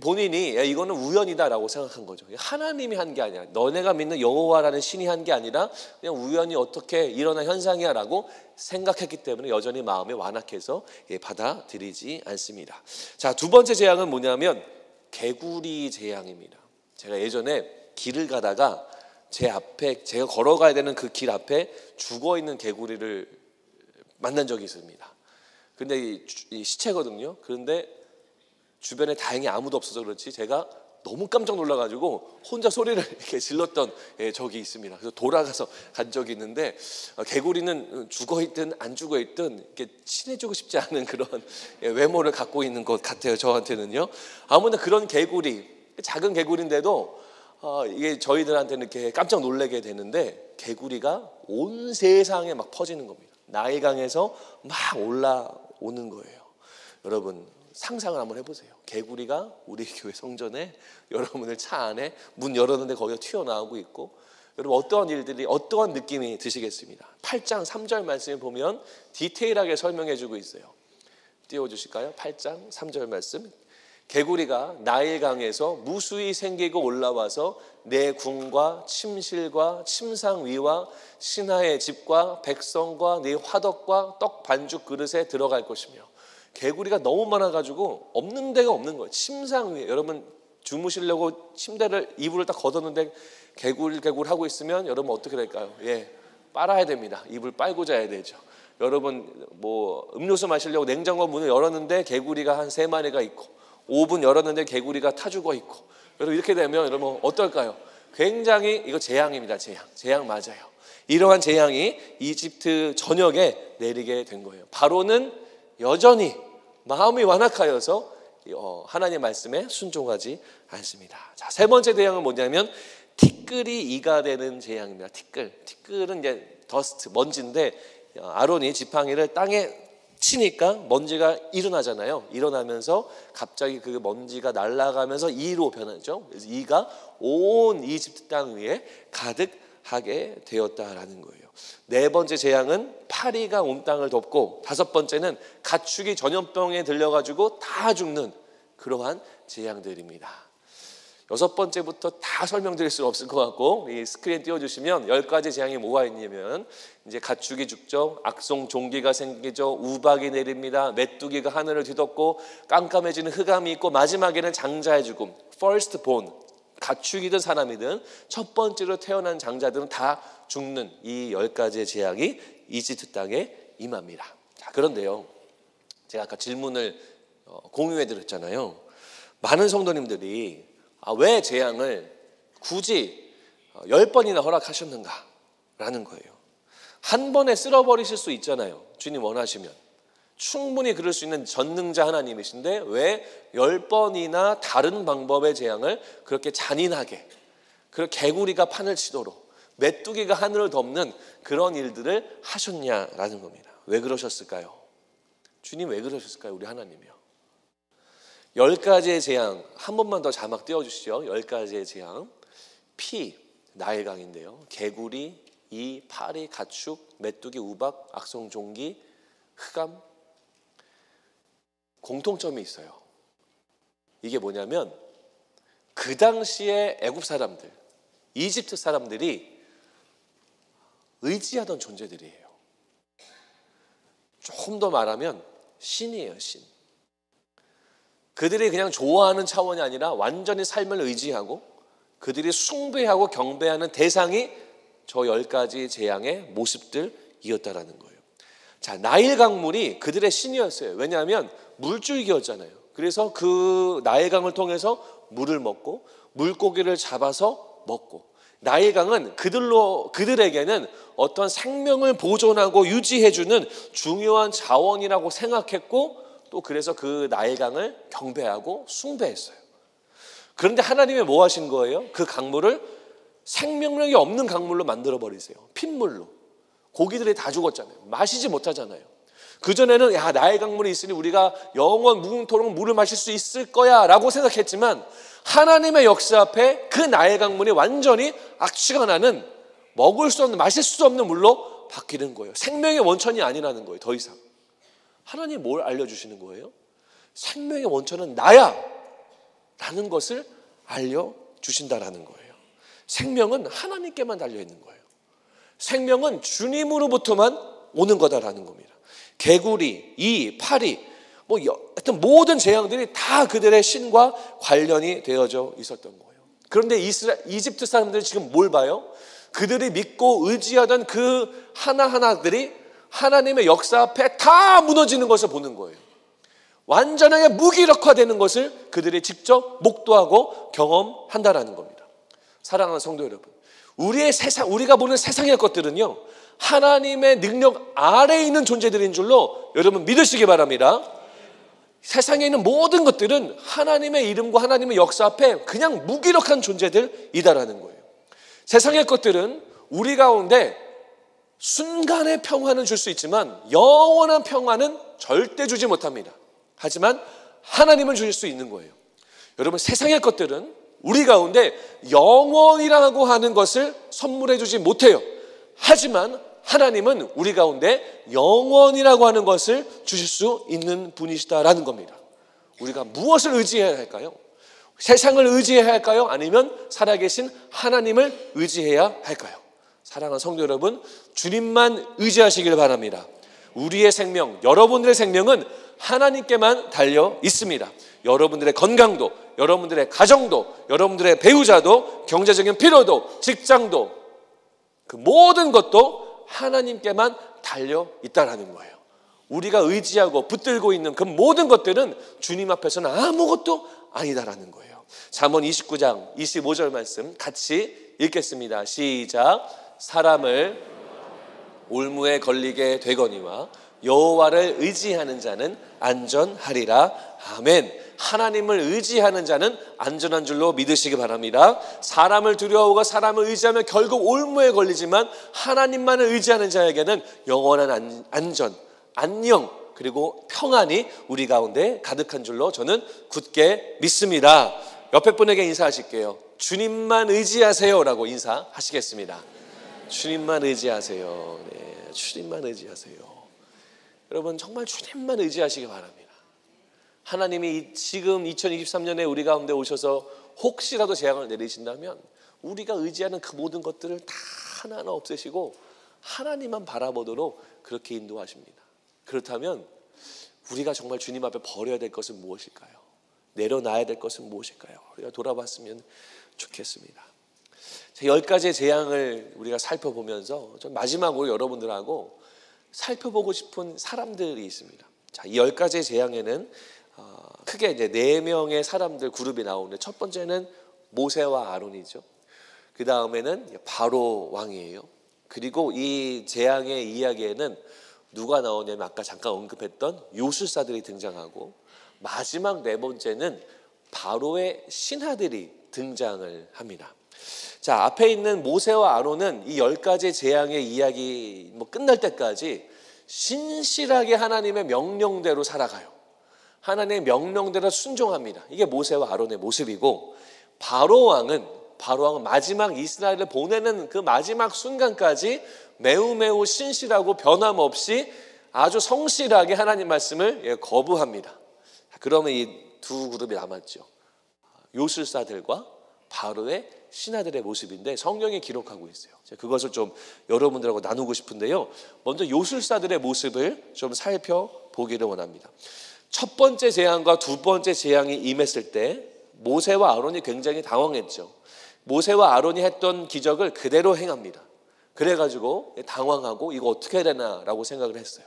본인이 이거는 우연이다라고 생각한 거죠. 하나님이 한 게 아니야. 너네가 믿는 여호와라는 신이 한 게 아니라 그냥 우연히 어떻게 일어난 현상이야 라고 생각했기 때문에 여전히 마음이 완악해서 받아들이지 않습니다. 자, 두 번째 재앙은 뭐냐면 개구리 재앙입니다. 제가 예전에 길을 가다가 제 앞에, 제가 걸어가야 되는 그 길 앞에 죽어있는 개구리를 만난 적이 있습니다. 근데 이 시체거든요. 그런데 주변에 다행히 아무도 없어서 그렇지 제가 너무 깜짝 놀라가지고 혼자 소리를 이렇게 질렀던 적이 있습니다. 그래서 돌아가서 간 적이 있는데, 개구리는 죽어있든 안 죽어있든 이렇게 친해지고 싶지 않은 그런 외모를 갖고 있는 것 같아요. 저한테는요. 아무나 그런 개구리, 작은 개구리인데도 이게 저희들한테는 이렇게 깜짝 놀라게 되는데 개구리가 온 세상에 막 퍼지는 겁니다. 나일강에서 막 올라오는 거예요. 여러분, 상상을 한번 해보세요. 개구리가 우리 교회 성전에 여러분들 차 안에 문 열었는데 거기가 튀어나오고 있고, 여러분 어떠한 일들이, 어떠한 느낌이 드시겠습니다. 8장 3절 말씀을 보면 디테일하게 설명해주고 있어요. 띄워주실까요? 8장 3절 말씀. 개구리가 나일강에서 무수히 생기고 올라와서 내 궁과 침실과 침상 위와 신하의 집과 백성과 네 화덕과 떡 반죽 그릇에 들어갈 것이며, 개구리가 너무 많아가지고 없는 데가 없는 거예요. 침상 위에, 여러분 주무시려고 침대를 이불을 딱 걷었는데 개굴 하고 있으면 여러분 어떻게 될까요? 빨아야 됩니다. 이불 빨고 자야 되죠. 여러분 뭐 음료수 마시려고 냉장고 문을 열었는데 개구리가 한 3마리가 있고, 오븐 열었는데 개구리가 타 죽어 있고, 여러분 이렇게 되면 여러분 어떨까요? 굉장히 이거 재앙입니다. 재앙 맞아요. 이러한 재앙이 이집트 전역에 내리게 된 거예요. 바로는 여전히 마음이 완악하여서 하나님의 말씀에 순종하지 않습니다. 자, 세 번째 재앙은 뭐냐면 티끌이 이가 되는 재앙입니다. 티끌은 이제 더스트, 먼지인데 아론이 지팡이를 땅에 치니까 먼지가 일어나잖아요. 일어나면서 갑자기 그 먼지가 날아가면서 이로 변하죠. 그래서 이가 온 이집트 땅 위에 가득하게 되었다라는 거예요. 네 번째 재앙은 파리가 온 땅을 덮고, 다섯 번째는 가축이 전염병에 들려가지고 다 죽는 그러한 재앙들입니다. 6번째부터 다 설명드릴 수는 없을 것 같고, 이 스크린 띄워주시면 10가지 재앙이 뭐가 있냐면, 이제 가축이 죽죠, 악송 종기가 생기죠, 우박이 내립니다, 메뚜기가 하늘을 뒤덮고 깜깜해지는 흑암이 있고, 마지막에는 장자의 죽음, first born, 가축이든 사람이든 첫 번째로 태어난 장자들은 다 죽는 이 10가지의 재앙이 이집트 땅에 임합니다. 자, 그런데요, 제가 아까 질문을 공유해 드렸잖아요. 많은 성도님들이 왜 재앙을 굳이 10번이나 허락하셨는가라는 거예요. 한 번에 쓸어버리실 수 있잖아요. 주님 원하시면. 충분히 그럴 수 있는 전능자 하나님이신데 왜 10번이나 다른 방법의 재앙을 그렇게 잔인하게, 그 개구리가 판을 치도록, 메뚜기가 하늘을 덮는 그런 일들을 하셨냐라는 겁니다. 왜 그러셨을까요? 주님 왜 그러셨을까요? 우리 하나님이요. 10가지의 재앙, 한 번만 더 자막 띄워주시죠. 10가지의 재앙. 피, 나일강인데요. 개구리, 이, 파리, 가축, 메뚜기, 우박, 악성 종기, 흑암. 공통점이 있어요. 이게 뭐냐면 그 당시에 애굽 사람들, 이집트 사람들이 의지하던 존재들이에요. 조금 더 말하면 신이에요, 신. 그들이 그냥 좋아하는 차원이 아니라 완전히 삶을 의지하고 그들이 숭배하고 경배하는 대상이 저 10가지 재앙의 모습들이었다라는 거예요. 자, 나일 강물이 그들의 신이었어요. 왜냐하면 물줄기였잖아요. 그래서 그 나일 강을 통해서 물을 먹고 물고기를 잡아서 먹고, 나일 강은 그들에게는 어떤 생명을 보존하고 유지해주는 중요한 자원이라고 생각했고, 또 그래서 그 나일강을 경배하고 숭배했어요. 그런데 하나님이 뭐 하신 거예요? 그 강물을 생명력이 없는 강물로 만들어 버리세요. 핏물로. 고기들이 다 죽었잖아요. 마시지 못하잖아요. 그전에는 나일 강물이 있으니 우리가 영원 무궁토록 물을 마실 수 있을 거야 라고 생각했지만, 하나님의 역사 앞에 그 나일 강물이 완전히 악취가 나는, 먹을 수 없는, 마실 수 없는 물로 바뀌는 거예요. 생명의 원천이 아니라는 거예요. 더 이상. 하나님 뭘 알려주시는 거예요? 생명의 원천은 나야 라는 것을 알려주신다라는 거예요. 생명은 하나님께만 달려있는 거예요. 생명은 주님으로부터만 오는 거다라는 겁니다. 개구리, 이, 파리, 하여튼 모든 재앙들이 다 그들의 신과 관련이 되어져 있었던 거예요. 그런데 이집트 사람들이 지금 뭘 봐요? 그들이 믿고 의지하던 그 하나하나들이 하나님의 역사 앞에 다 무너지는 것을 보는 거예요. 완전하게 무기력화되는 것을 그들이 직접 목도하고 경험한다라는 겁니다. 사랑하는 성도 여러분, 우리가 보는 세상의 것들은요, 하나님의 능력 아래에 있는 존재들인 줄로 여러분 믿으시기 바랍니다. 세상에 있는 모든 것들은 하나님의 이름과 하나님의 역사 앞에 그냥 무기력한 존재들이다라는 거예요. 세상의 것들은 우리 가운데 순간의 평화는 줄 수 있지만 영원한 평화는 절대 주지 못합니다. 하지만 하나님은 주실 수 있는 거예요. 여러분, 세상의 것들은 우리 가운데 영원이라고 하는 것을 선물해 주지 못해요. 하지만 하나님은 우리 가운데 영원이라고 하는 것을 주실 수 있는 분이시다라는 겁니다. 우리가 무엇을 의지해야 할까요? 세상을 의지해야 할까요? 아니면 살아계신 하나님을 의지해야 할까요? 사랑하는 성도 여러분, 주님만 의지하시길 바랍니다. 우리의 생명, 여러분들의 생명은 하나님께만 달려 있습니다. 여러분들의 건강도, 여러분들의 가정도, 여러분들의 배우자도, 경제적인 필요도, 직장도, 그 모든 것도 하나님께만 달려 있다라는 거예요. 우리가 의지하고 붙들고 있는 그 모든 것들은 주님 앞에서는 아무것도 아니다라는 거예요. 잠언 29장 25절 말씀 같이 읽겠습니다. 시작. 사람을 올무에 걸리게 되거니와 여호와를 의지하는 자는 안전하리라. 아멘. 하나님을 의지하는 자는 안전한 줄로 믿으시기 바랍니다. 사람을 두려워하고 사람을 의지하면 결국 올무에 걸리지만 하나님만을 의지하는 자에게는 영원한 안전, 안녕, 그리고 평안이 우리 가운데 가득한 줄로 저는 굳게 믿습니다. 옆에 분에게 인사하실게요. 주님만 의지하세요 라고 인사하시겠습니다. 주님만 의지하세요. 네, 주님만 의지하세요. 여러분, 정말 주님만 의지하시기 바랍니다. 하나님이 지금 2023년에 우리 가운데 오셔서 혹시라도 재앙을 내리신다면 우리가 의지하는 그 모든 것들을 다 하나하나 없애시고 하나님만 바라보도록 그렇게 인도하십니다. 그렇다면 우리가 정말 주님 앞에 버려야 될 것은 무엇일까요? 내려놔야 될 것은 무엇일까요? 우리가 돌아봤으면 좋겠습니다. 10가지의 재앙을 우리가 살펴보면서 좀 마지막으로 여러분들하고 살펴보고 싶은 사람들이 있습니다. 자, 이 10가지의 재앙에는 크게 이제 4명의 사람들 그룹이 나오는데, 첫 번째는 모세와 아론이죠. 그 다음에는 바로 왕이에요. 그리고 이 재앙의 이야기에는 누가 나오냐면 아까 잠깐 언급했던 요술사들이 등장하고, 마지막 4번째는 바로의 신하들이 등장을 합니다. 자, 앞에 있는 모세와 아론은 이 10가지 재앙의 이야기 끝날 때까지 신실하게 하나님의 명령대로 살아가요. 하나님의 명령대로 순종합니다. 이게 모세와 아론의 모습이고, 바로 왕은 마지막 이스라엘을 보내는 그 마지막 순간까지 매우 신실하고 변함없이 아주 성실하게 하나님 말씀을 거부합니다. 그러면 이 두 그룹이 남았죠. 요술사들과 바로의 신하들의 모습인데 성경이 기록하고 있어요. 그것을 좀 여러분들하고 나누고 싶은데요. 먼저 요술사들의 모습을 좀 살펴보기를 원합니다. 첫 번째 재앙과 두 번째 재앙이 임했을 때 모세와 아론이 굉장히 당황했죠. 모세와 아론이 했던 기적을 그대로 행합니다. 그래가지고 당황하고 이거 어떻게 해야 되나라고 생각을 했어요.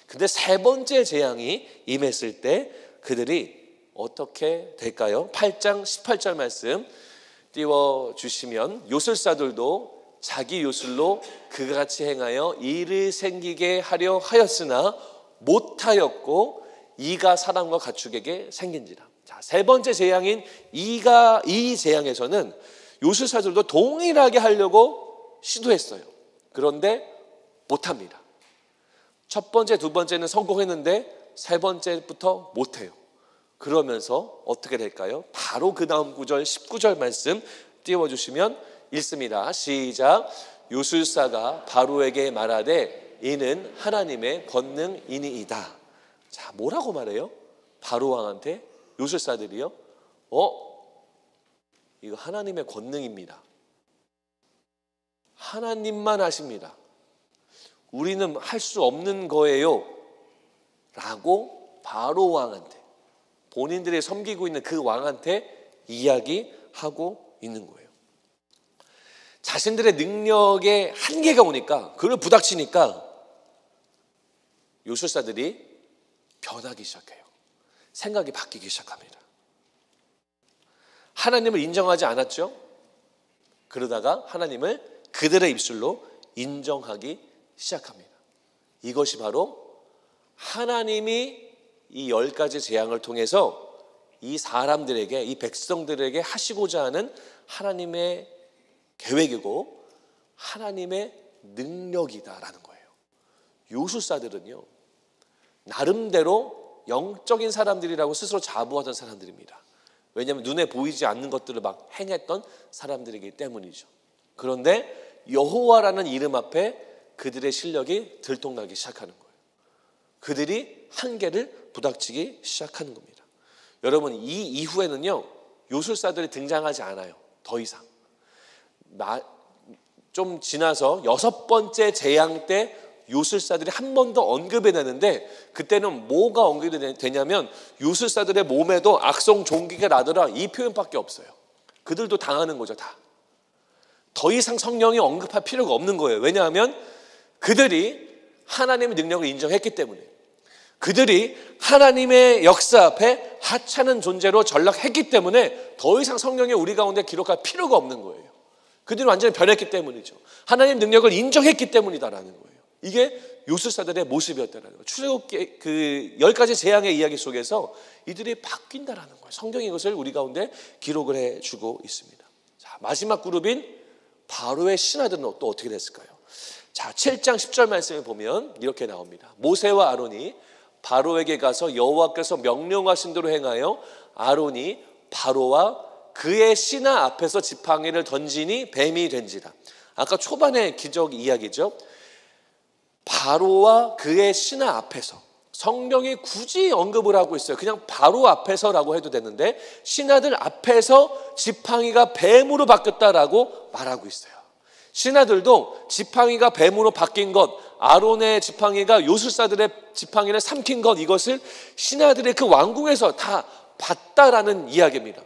근데 세 번째 재앙이 임했을 때 그들이 어떻게 될까요? 8장 18절 말씀 띄워주시면, 요술사들도 자기 요술로 그가 같이 행하여 일을 생기게 하려 하였으나 못하였고 이가 사람과 가축에게 생긴지라. 자, 세 번째 재앙인 이 재앙에서는 요술사들도 동일하게 하려고 시도했어요. 그런데 못합니다. 첫 번째, 두 번째는 성공했는데 세 번째부터 못해요. 그러면서 어떻게 될까요? 바로 그 다음 구절 19절 말씀 띄워주시면 읽습니다. 시작. 요술사가 바로에게 말하되 이는 하나님의 권능이니이다. 자, 뭐라고 말해요? 바로 왕한테 요술사들이요? 이거 하나님의 권능입니다. 하나님만 하십니다. 우리는 할 수 없는 거예요 라고 바로 왕한테, 본인들이 섬기고 있는 그 왕한테 이야기하고 있는 거예요. 자신들의 능력에 한계가 오니까, 그걸 부닥치니까 요술사들이 변하기 시작해요. 생각이 바뀌기 시작합니다. 하나님을 인정하지 않았죠? 그러다가 하나님을 그들의 입술로 인정하기 시작합니다. 이것이 바로 하나님이 이 10가지 재앙을 통해서 이 사람들에게, 이 백성들에게 하시고자 하는 하나님의 계획이고 하나님의 능력이다라는 거예요. 요술사들은요, 나름대로 영적인 사람들이라고 스스로 자부하던 사람들입니다. 왜냐하면 눈에 보이지 않는 것들을 막 행했던 사람들이기 때문이죠. 그런데 여호와라는 이름 앞에 그들의 실력이 들통나기 시작하는 거예요. 그들이 한계를 부닥치기 시작하는 겁니다. 여러분, 이 이후에는요, 요술사들이 등장하지 않아요. 더 이상. 좀 지나서 6번째 재앙 때 요술사들이 한 번 더 언급이 되는데, 그때는 뭐가 언급이 되냐면 요술사들의 몸에도 악성 종기가 나더라, 이 표현밖에 없어요. 그들도 당하는 거죠. 다. 더 이상 성령이 언급할 필요가 없는 거예요. 왜냐하면 그들이 하나님의 능력을 인정했기 때문에, 그들이 하나님의 역사 앞에 하찮은 존재로 전락했기 때문에 더 이상 성령이 우리 가운데 기록할 필요가 없는 거예요. 그들이 완전히 변했기 때문이죠. 하나님 능력을 인정했기 때문이다라는 거예요. 이게 요술사들의 모습이었다는 거예요. 출애굽기 그 10가지 재앙의 이야기 속에서 이들이 바뀐다라는 거예요. 성경이 이것을 우리 가운데 기록을 해주고 있습니다. 자, 마지막 그룹인 바로의 신하들은 또 어떻게 됐을까요? 자, 7장 10절 말씀을 보면 이렇게 나옵니다. 모세와 아론이 바로에게 가서 여호와께서 명령하신 대로 행하여 아론이 바로와 그의 신하 앞에서 지팡이를 던지니 뱀이 된지라. 아까 초반의 기적 이야기죠. 바로와 그의 신하 앞에서 성경이 굳이 언급을 하고 있어요. 그냥 바로 앞에서라고 해도 되는데 신하들 앞에서 지팡이가 뱀으로 바뀌었다라고 말하고 있어요. 신하들도 지팡이가 뱀으로 바뀐 것, 아론의 지팡이가 요술사들의 지팡이를 삼킨 것, 이것을 신하들의 그 왕궁에서 다 봤다라는 이야기입니다.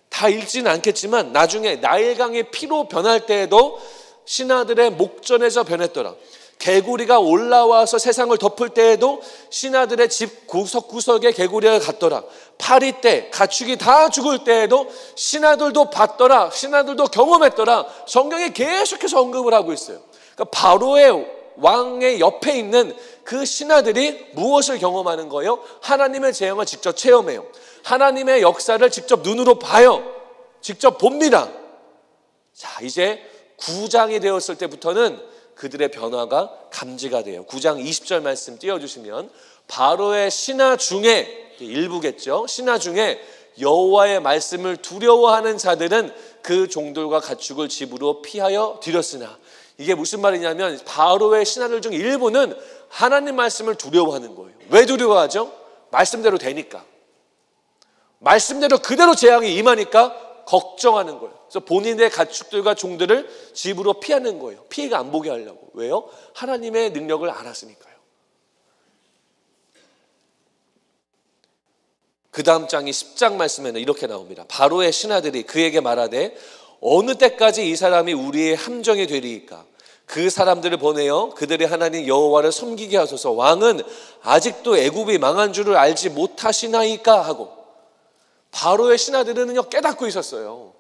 다 읽지는 않겠지만 나중에 나일강의 피로 변할 때에도 신하들의 목전에서 변했더라. 개구리가 올라와서 세상을 덮을 때에도 신하들의 집 구석구석에 개구리가 갔더라. 파리 때 가축이 다 죽을 때에도 신하들도 봤더라. 신하들도 경험했더라. 성경에 계속해서 언급을 하고 있어요. 그러니까 바로의 왕의 옆에 있는 그 신하들이 무엇을 경험하는 거예요? 하나님의 재앙을 직접 체험해요. 하나님의 역사를 직접 눈으로 봐요. 직접 봅니다. 자, 이제 9장이 되었을 때부터는 그들의 변화가 감지가 돼요. 9장 20절 말씀 띄워주시면 바로의 신하 중에, 일부겠죠, 신하 중에 여호와의 말씀을 두려워하는 자들은 그 종들과 가축을 집으로 피하여 들였으나, 이게 무슨 말이냐면 바로의 신하들 중 일부는 하나님 말씀을 두려워하는 거예요. 왜 두려워하죠? 말씀대로 되니까, 말씀대로 그대로 재앙이 임하니까 걱정하는 거예요. 그래서 본인의 가축들과 종들을 집으로 피하는 거예요. 피해가 안 보게 하려고. 왜요? 하나님의 능력을 알았으니까요. 그 다음 장이 10장 말씀에는 이렇게 나옵니다. 바로의 신하들이 그에게 말하되 어느 때까지 이 사람이 우리의 함정이 되리이까? 그 사람들을 보내어 그들의 하나님 여호와를 섬기게 하소서. 왕은 아직도 애굽이 망한 줄을 알지 못하시나이까 하고, 바로의 신하들은요 깨닫고 있었어요.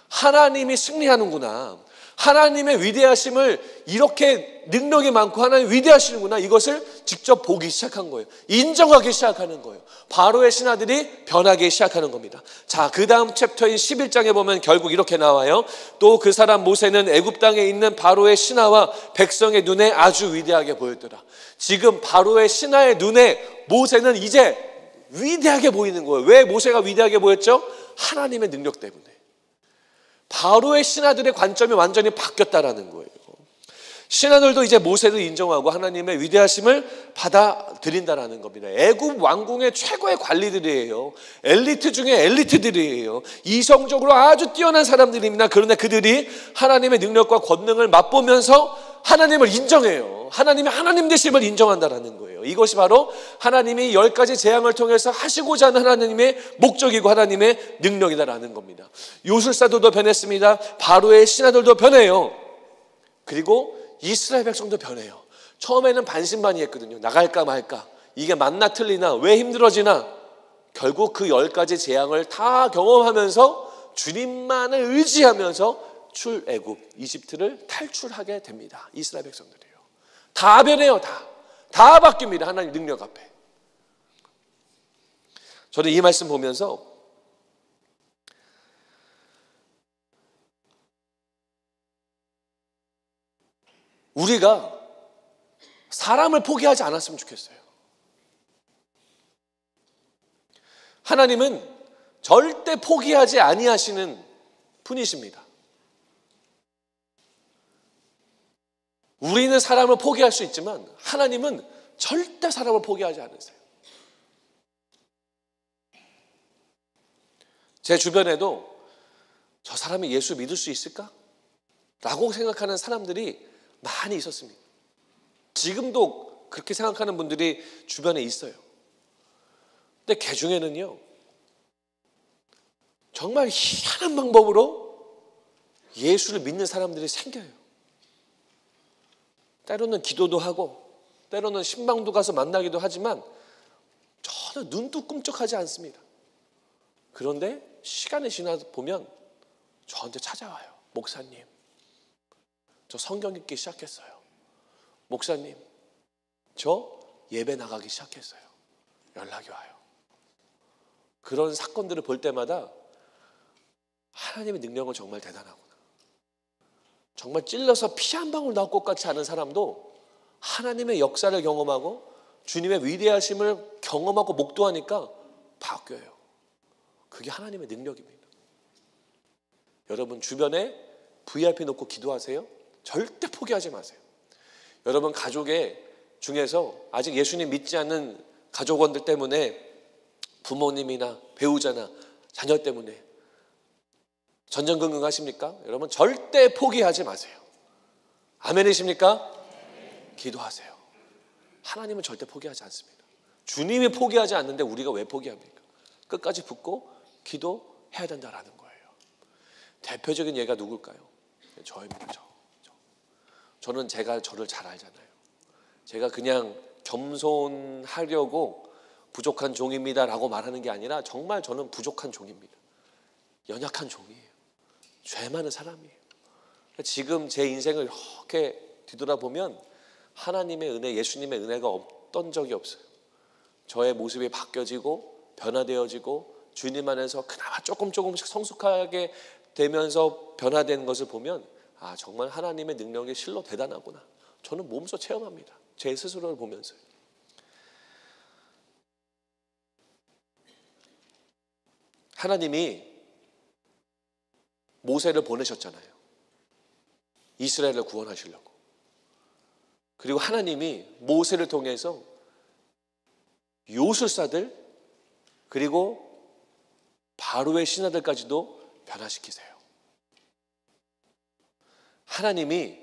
하나님이 승리하는구나, 하나님의 위대하심을, 이렇게 능력이 많고 하나님 위대하시는구나, 이것을 직접 보기 시작한 거예요. 인정하기 시작하는 거예요. 바로의 신하들이 변하기 시작하는 겁니다. 자, 그 다음 챕터인 11장에 보면 결국 이렇게 나와요. 또 그 사람 모세는 애굽 땅에 있는 바로의 신하와 백성의 눈에 아주 위대하게 보였더라. 지금 바로의 신하의 눈에 모세는 이제 위대하게 보이는 거예요. 왜 모세가 위대하게 보였죠? 하나님의 능력 때문에. 바로의 신하들의 관점이 완전히 바뀌었다라는 거예요. 신하들도 이제 모세를 인정하고 하나님의 위대하심을 받아들인다라는 겁니다. 애굽 왕궁의 최고의 관리들이에요. 엘리트 중에 엘리트들이에요. 이성적으로 아주 뛰어난 사람들입니다. 그런데 그들이 하나님의 능력과 권능을 맛보면서 하나님을 인정해요. 하나님이 하나님 되심을 인정한다라는 거예요. 이것이 바로 하나님이 10가지 재앙을 통해서 하시고자 하는 하나님의 목적이고 하나님의 능력이다라는 겁니다. 요술사들도 변했습니다. 바로의 신하들도 변해요. 그리고 이스라엘 백성도 변해요. 처음에는 반신반의했거든요. 나갈까 말까, 이게 맞나 틀리나, 왜 힘들어지나. 결국 그 10가지 재앙을 다 경험하면서 주님만을 의지하면서 출애굽, 이집트를 탈출하게 됩니다. 이스라엘 백성들이요. 다 변해요. 다 바뀝니다. 하나님 능력 앞에. 저는 이 말씀 보면서 우리가 사람을 포기하지 않았으면 좋겠어요. 하나님은 절대 포기하지 아니하시는 분이십니다. 우리는 사람을 포기할 수 있지만 하나님은 절대 사람을 포기하지 않으세요. 제 주변에도 저 사람이 예수 믿을 수 있을까? 라고 생각하는 사람들이 많이 있었습니다. 지금도 그렇게 생각하는 분들이 주변에 있어요. 근데 그 중에는요, 정말 희한한 방법으로 예수를 믿는 사람들이 생겨요. 때로는 기도도 하고 때로는 신방도 가서 만나기도 하지만 전혀 눈도 꿈쩍하지 않습니다. 그런데 시간이 지나 보면 저한테 찾아와요. 목사님, 저 성경 읽기 시작했어요. 목사님, 저 예배 나가기 시작했어요. 연락이 와요. 그런 사건들을 볼 때마다 하나님의 능력은 정말 대단하구나. 정말 찔러서 피 한 방울 나올 것 같지 않은 사람도 하나님의 역사를 경험하고 주님의 위대하심을 경험하고 목도하니까 바뀌어요. 그게 하나님의 능력입니다. 여러분 주변에 VIP 놓고 기도하세요. 절대 포기하지 마세요. 여러분 가족의 중에서 아직 예수님 믿지 않는 가족원들 때문에, 부모님이나 배우자나 자녀 때문에 전전긍긍하십니까? 여러분 절대 포기하지 마세요. 아멘이십니까? 기도하세요. 하나님은 절대 포기하지 않습니다. 주님이 포기하지 않는데 우리가 왜 포기합니까? 끝까지 붙고 기도해야 된다라는 거예요. 대표적인 예가 누굴까요? 저입니다. 저는 제가 저를 잘 알잖아요. 제가 그냥 겸손하려고 부족한 종입니다 라고 말하는 게 아니라 정말 저는 부족한 종입니다. 연약한 종이에요. 죄 많은 사람이에요. 지금 제 인생을 이렇게 뒤돌아보면 하나님의 은혜, 예수님의 은혜가 없던 적이 없어요. 저의 모습이 바뀌어지고 변화되어지고 주님 안에서 그나마 조금씩 성숙하게 되면서 변화되는 것을 보면 아, 정말 하나님의 능력이 실로 대단하구나. 저는 몸소 체험합니다. 제 스스로를 보면서요. 하나님이 모세를 보내셨잖아요. 이스라엘을 구원하시려고. 그리고 하나님이 모세를 통해서 요술사들 그리고 바로의 신하들까지도 변화시키세요. 하나님이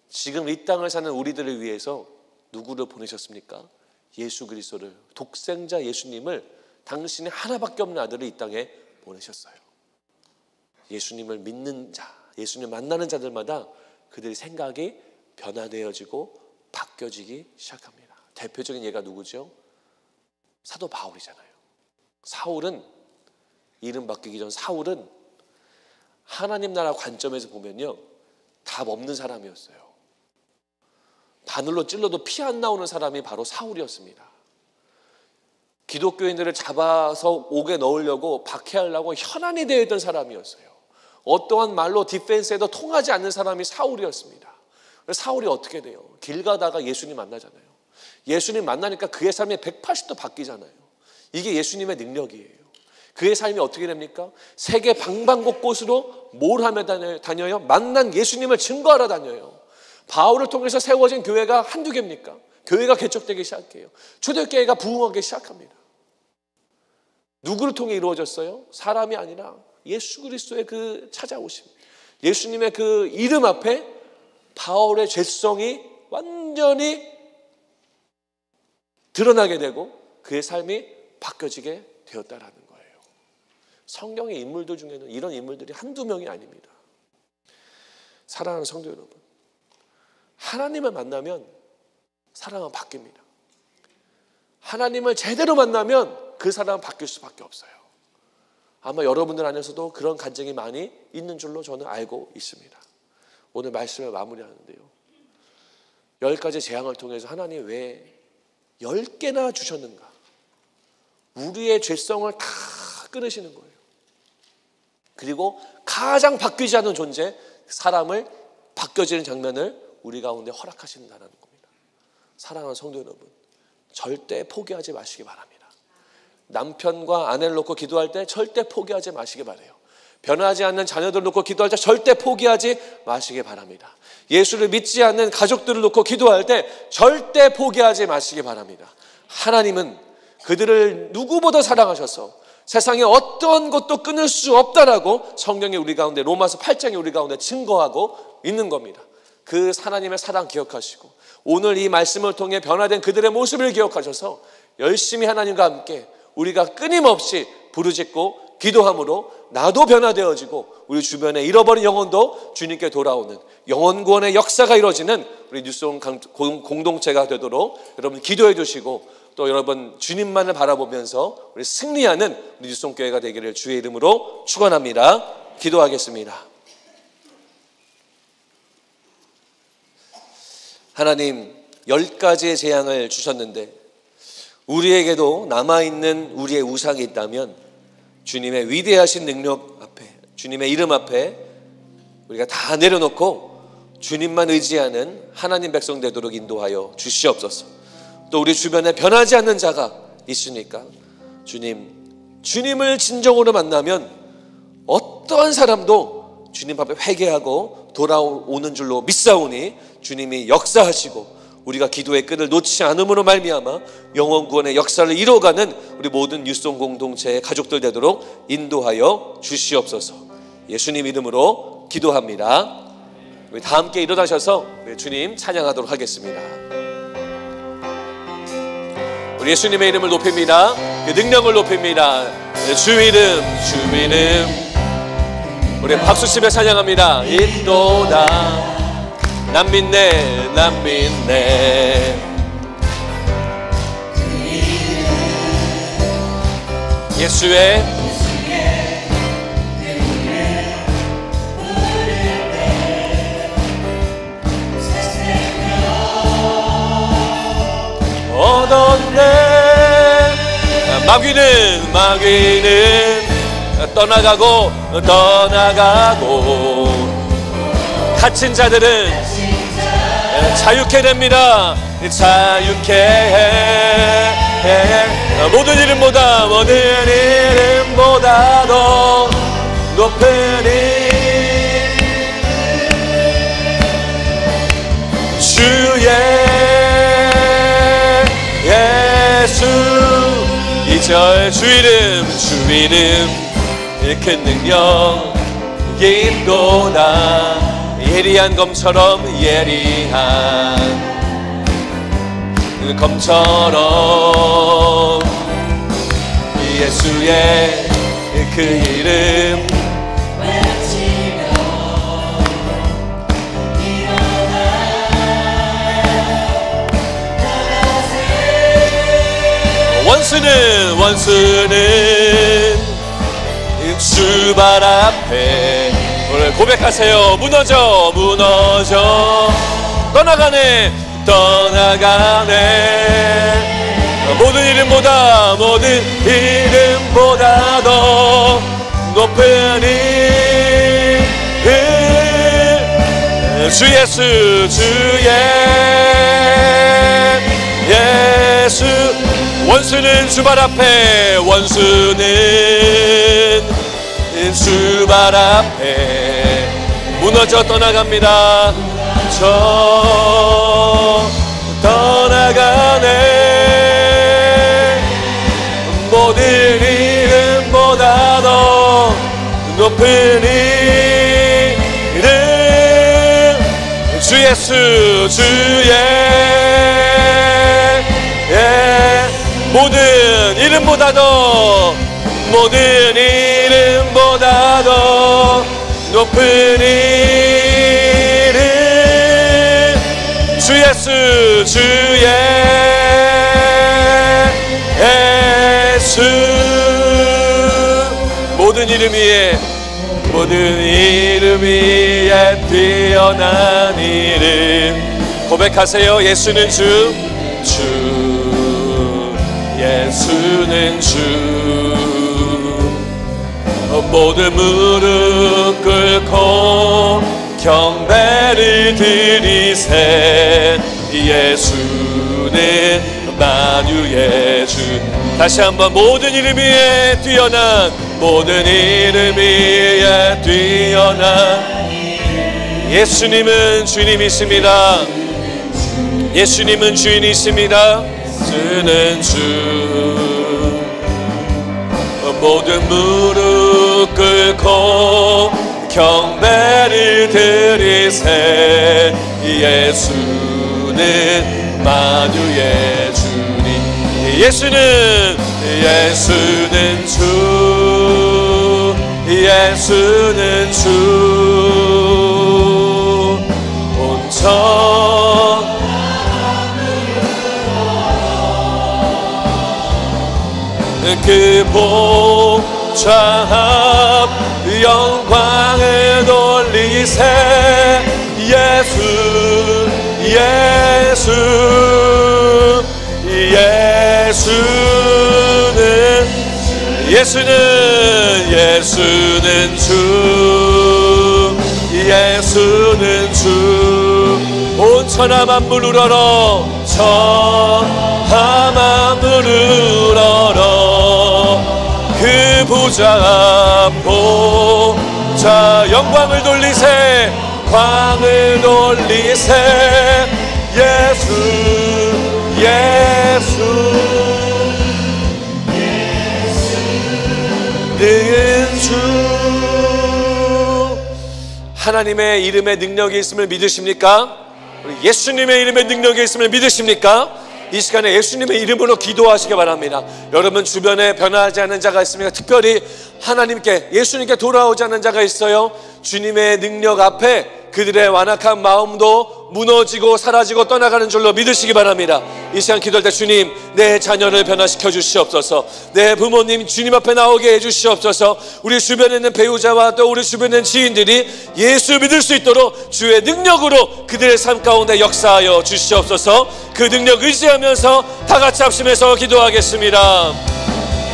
지금 이 땅을 사는 우리들을 위해서 누구를 보내셨습니까? 예수 그리스도를, 독생자 예수님을, 당신의 하나밖에 없는 아들을 이 땅에 보내셨어요. 예수님을 믿는 자, 예수님 만나는 자들마다 그들의 생각이 변화되어지고 바뀌어지기 시작합니다. 대표적인 예가 누구죠? 사도 바울이잖아요. 사울은, 이름 바뀌기 전 사울은 하나님 나라 관점에서 보면요, 답 없는 사람이었어요. 바늘로 찔러도 피 안 나오는 사람이 바로 사울이었습니다. 기독교인들을 잡아서 옥에 넣으려고 박해하려고 현안이 되어 있던 사람이었어요. 어떠한 말로 디펜스에도 통하지 않는 사람이 사울이었습니다. 사울이 어떻게 돼요? 길 가다가 예수님 만나잖아요. 예수님 만나니까 그의 삶이 180도 바뀌잖아요. 이게 예수님의 능력이에요. 그의 삶이 어떻게 됩니까? 세계 방방곳곳으로 뭘 하며 다녀요? 만난 예수님을 증거하러 다녀요. 바울을 통해서 세워진 교회가 한두 개입니까? 교회가 개척되기 시작해요. 초대교회가 부흥하기 시작합니다. 누구를 통해 이루어졌어요? 사람이 아니라 예수 그리스도의 그 찾아오심, 예수님의 그 이름 앞에 바울의 죄성이 완전히 드러나게 되고 그의 삶이 바뀌어지게 되었다라는 거예요. 성경의 인물들 중에는 이런 인물들이 한두 명이 아닙니다. 사랑하는 성도 여러분, 하나님을 만나면 사람은 바뀝니다. 하나님을 제대로 만나면 그 사람은 바뀔 수밖에 없어요. 아마 여러분들 안에서도 그런 간증이 많이 있는 줄로 저는 알고 있습니다. 오늘 말씀을 마무리하는데요, 10가지 재앙을 통해서 하나님 왜 10개나 주셨는가? 우리의 죄성을 다 끊으시는 거예요. 그리고 가장 바뀌지 않는 존재, 사람을 바뀌어지는 장면을 우리 가운데 허락하신다는 겁니다. 사랑하는 성도 여러분, 절대 포기하지 마시기 바랍니다. 남편과 아내를 놓고 기도할 때 절대 포기하지 마시기 바라요. 변하지 않는 자녀들을 놓고 기도할 때 절대 포기하지 마시기 바랍니다. 예수를 믿지 않는 가족들을 놓고 기도할 때 절대 포기하지 마시기 바랍니다. 하나님은 그들을 누구보다 사랑하셔서 세상에 어떤 것도 끊을 수 없다라고 성경에 우리 가운데, 로마서 8장에 우리 가운데 증거하고 있는 겁니다. 그 하나님의 사랑 기억하시고 오늘 이 말씀을 통해 변화된 그들의 모습을 기억하셔서 열심히 하나님과 함께 우리가 끊임없이 부르짖고 기도함으로 나도 변화되어지고 우리 주변에 잃어버린 영혼도 주님께 돌아오는 영혼 구원의 역사가 이루어지는 우리 뉴스온 공동체가 되도록 여러분 기도해 주시고, 또 여러분 주님만을 바라보면서 우리 승리하는 우리 뉴스온 교회가 되기를 주의 이름으로 축원합니다. 기도하겠습니다. 하나님, 10가지의 재앙을 주셨는데 우리에게도 남아있는 우리의 우상이 있다면 주님의 위대하신 능력 앞에, 주님의 이름 앞에 우리가 다 내려놓고 주님만 의지하는 하나님 백성 되도록 인도하여 주시옵소서. 또 우리 주변에 변하지 않는 자가 있으니까 주님을 진정으로 만나면 어떠한 사람도 주님 앞에 회개하고 돌아오는 줄로 믿사오니 주님이 역사하시고 우리가 기도의 끈을 놓치지 않음으로 말미암아 영혼 구원의 역사를 이루어가는 우리 모든 뉴송 공동체의 가족들 되도록 인도하여 주시옵소서. 예수님 이름으로 기도합니다. 우리 다 함께 일어나셔서 주님 찬양하도록 하겠습니다. 우리 예수님의 이름을 높입니다. 그 능력을 높입니다. 주 이름, 주 이름. 우리 박수치며 찬양합니다. 인도다 난민네 난민네. 예수의 얻었네. 마귀는 떠나가고 갇힌 자들은 자유케 됩니다. 자유케 해. 모든 이름보다도 높은 주의 예수. 2절 주 이름 큰 능력 인도다. 예리한 검처럼 예수의 그 이름 원수는 주 발 앞에 오늘 고백하세요. 무너져 떠나가네. 모든 이름보다도 높은 이름 주 예수 예수. 원수는 주 발 앞에 주 발 앞에 무너져 떠나갑니다. 떠나가네. 모든 이름보다도 높은 이름 주 예수 모든 이름보다도 높은 이름 주 예수 예수. 모든 이름 위에 뛰어난 이름 고백하세요. 예수는 주 예수는 주. 모든 무릎 꿇고 경배를 드리세. 예수는 만유의 주. 다시 한번 모든 이름 위에 뛰어난 예수님은 주님이십니다. 예수님은 주인이십니다. 주는 주. 모든 무릎 꿇고 경배를 드리세. 예수는 만유의 주님. 예수는 주. 온천 그 보좌 앞 영광을 돌리세. 예수는 주. 온 천하 만물 우러러 그 보좌 영광을 돌리세. 광을 돌리세. 예수 예수 는 주. 하나님의 이름에 능력이 있음을 믿으십니까? 예수님의 이름에 능력이 있음을 믿으십니까? 이 시간에 예수님의 이름으로 기도하시기 바랍니다. 여러분 주변에 변화하지 않는 자가 있습니까? 특별히 하나님께, 예수님께 돌아오지 않는 자가 있어요. 주님의 능력 앞에 그들의 완악한 마음도 무너지고 사라지고 떠나가는 줄로 믿으시기 바랍니다. 이 시간 기도할 때 주님, 내 자녀를 변화시켜 주시옵소서. 내 부모님 주님 앞에 나오게 해주시옵소서. 우리 주변에 있는 배우자와 또 우리 주변에 있는 지인들이 예수 믿을 수 있도록 주의 능력으로 그들의 삶 가운데 역사하여 주시옵소서. 그 능력 의지하면서 다 같이 합심해서 기도하겠습니다.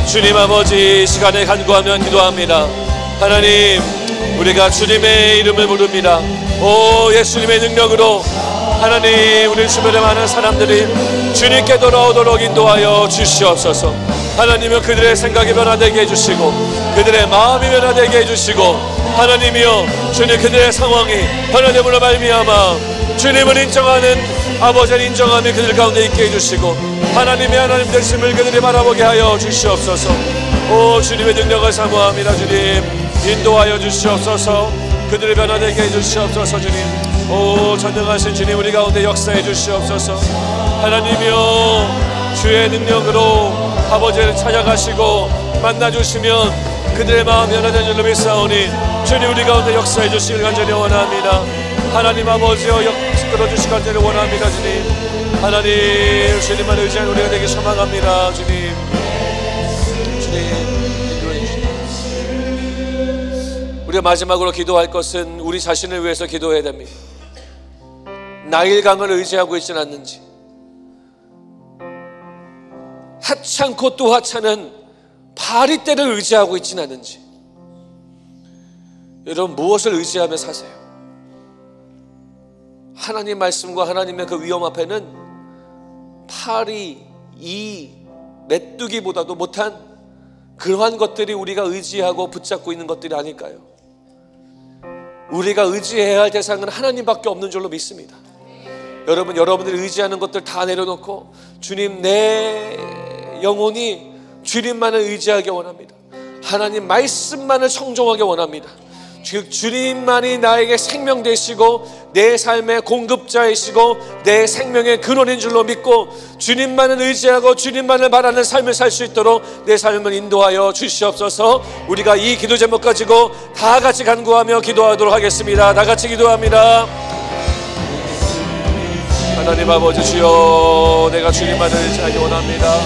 주님 아버지, 시간에 간구하며 기도합니다. 하나님, 우리가 주님의 이름을 부릅니다. 오 예수님의 능력으로 하나님, 우리 주변에 많은 사람들이 주님께 돌아오도록 인도하여 주시옵소서. 하나님이여, 그들의 생각이 변화되게 해주시고 그들의 마음이 변화되게 해주시고, 하나님이여 주님, 그들의 상황이 변화됨으로 말미암아 주님을 인정하는, 아버지를 인정함이 그들 가운데 있게 해주시고, 하나님의 하나님 되심을 그들이 바라보게 하여 주시옵소서. 오 주님의 능력을 사모합니다. 주님 인도하여 주시옵소서. 그들을 변화되게 해주시옵소서. 주님, 오 전능하신 주님, 우리 가운데 역사해 주시옵소서. 하나님이여, 주의 능력으로 아버지를 찾아가시고 만나주시면 그들의 마음 변화된 줄로 믿사오니, 주님 우리 가운데 역사해 주시길 간절히 원합니다. 하나님 아버지여, 이끌어 주시길 간절히 원합니다. 주님, 하나님 주님만 의지한 우리가 되기 소망합니다. 주님, 우리가 마지막으로 기도할 것은 우리 자신을 위해서 기도해야 됩니다. 나일강을 의지하고 있지는 않는지, 하찮고 또 하찮은 바리떼를 의지하고 있지는 않는지, 여러분 무엇을 의지하며 사세요? 하나님 말씀과 하나님의 그 위엄 앞에는 파리, 이, 메뚜기보다도 못한 그러한 것들이 우리가 의지하고 붙잡고 있는 것들이 아닐까요? 우리가 의지해야 할 대상은 하나님밖에 없는 줄로 믿습니다. 여러분, 여러분들이 의지하는 것들 다 내려놓고 주님, 내 영혼이 주님만을 의지하기 원합니다. 하나님 말씀만을 청종하기 원합니다. 즉 주님만이 나에게 생명 되시고 내 삶의 공급자이시고 내 생명의 근원인 줄로 믿고 주님만을 의지하고 주님만을 바라는 삶을 살 수 있도록 내 삶을 인도하여 주시옵소서. 우리가 이 기도 제목 가지고 다 같이 간구하며 기도하도록 하겠습니다. 다 같이 기도합니다. 하나님 아버지 주여, 내가 주님만을 의지하기 원합니다.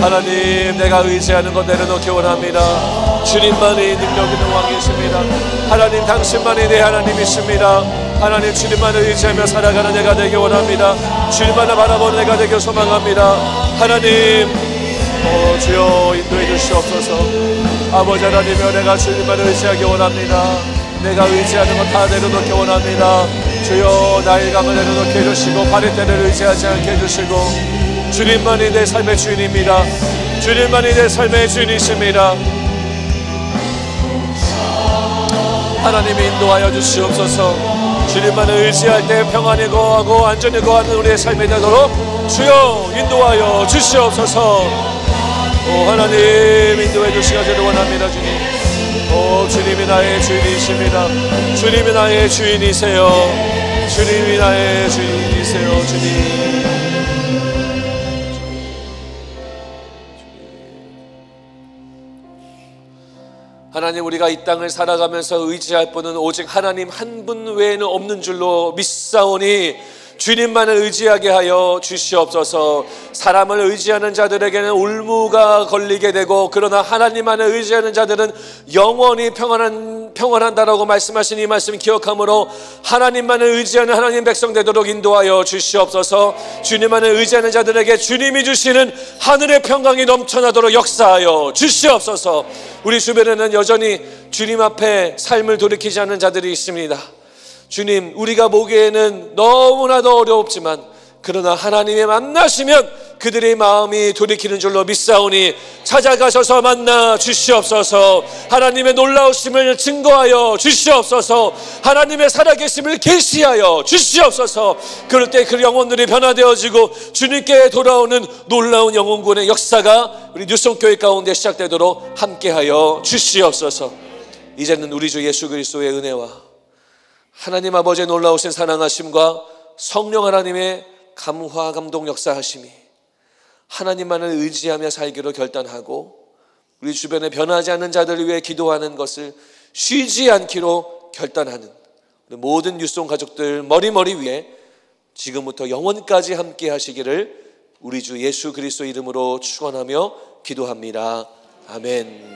하나님, 내가 의지하는 것 내려놓기 원합니다. 주님만이 능력 있는 왕이십니다. 하나님, 당신만이 내 하나님이십니다. 하나님, 주님만을 의지하며 살아가는 내가 되기 원합니다. 주님만을 바라보는 내가 되기 소망합니다. 하나님, 주여 인도해 주시옵소서. 아버지 하나님이여, 내가 주님만을 의지하기 원합니다. 내가 의지하는 것 다 내려놓기 원합니다. 주여, 나일강을 내려놓게 해주시고 바리떼를 의지하지 않게 해주시고, 주님만이 내 삶의 주인입니다. 주님만이 내 삶의 주인이십니다. 하나님이 인도하여 주시옵소서. 주님만을 의지할 때 평안히 거하고 안전히 거하는 우리의 삶이 되도록 주여 인도하여 주시옵소서. 오 하나님, 인도해 주시기를 원합니다. 주님, 주님이 나의 주인이십니다. 주님이 나의 주인이세요. 주님이 나의 주인이세요. 주님, 하나님, 우리가 이 땅을 살아가면서 의지할 분은 오직 하나님 한 분 외에는 없는 줄로 믿사오니 주님만을 의지하게 하여 주시옵소서. 사람을 의지하는 자들에게는 올무가 걸리게 되고, 그러나 하나님만을 의지하는 자들은 영원히 평안한다라고 말씀하신 이 말씀 기억함으로 하나님만을 의지하는 하나님 백성 되도록 인도하여 주시옵소서. 주님만을 의지하는 자들에게 주님이 주시는 하늘의 평강이 넘쳐나도록 역사하여 주시옵소서. 우리 주변에는 여전히 주님 앞에 삶을 돌이키지 않는 자들이 있습니다. 주님, 우리가 보기에는 너무나도 어렵지만 그러나 하나님의 만나시면 그들의 마음이 돌이키는 줄로 믿사오니 찾아가셔서 만나 주시옵소서. 하나님의 놀라우심을 증거하여 주시옵소서. 하나님의 살아계심을 계시하여 주시옵소서. 그럴 때 그 영혼들이 변화되어지고 주님께 돌아오는 놀라운 영혼구원의 역사가 우리 뉴송교회 가운데 시작되도록 함께하여 주시옵소서. 이제는 우리 주 예수 그리스도의 은혜와 하나님 아버지의 놀라우신 사랑하심과 성령 하나님의 감화 감동 역사하심이 하나님만을 의지하며 살기로 결단하고 우리 주변에 변하지 않는 자들을 위해 기도하는 것을 쉬지 않기로 결단하는 우리 모든 뉴송 가족들 머리머리 위에 지금부터 영원까지 함께 하시기를 우리 주 예수 그리스도 이름으로 축원하며 기도합니다. 아멘.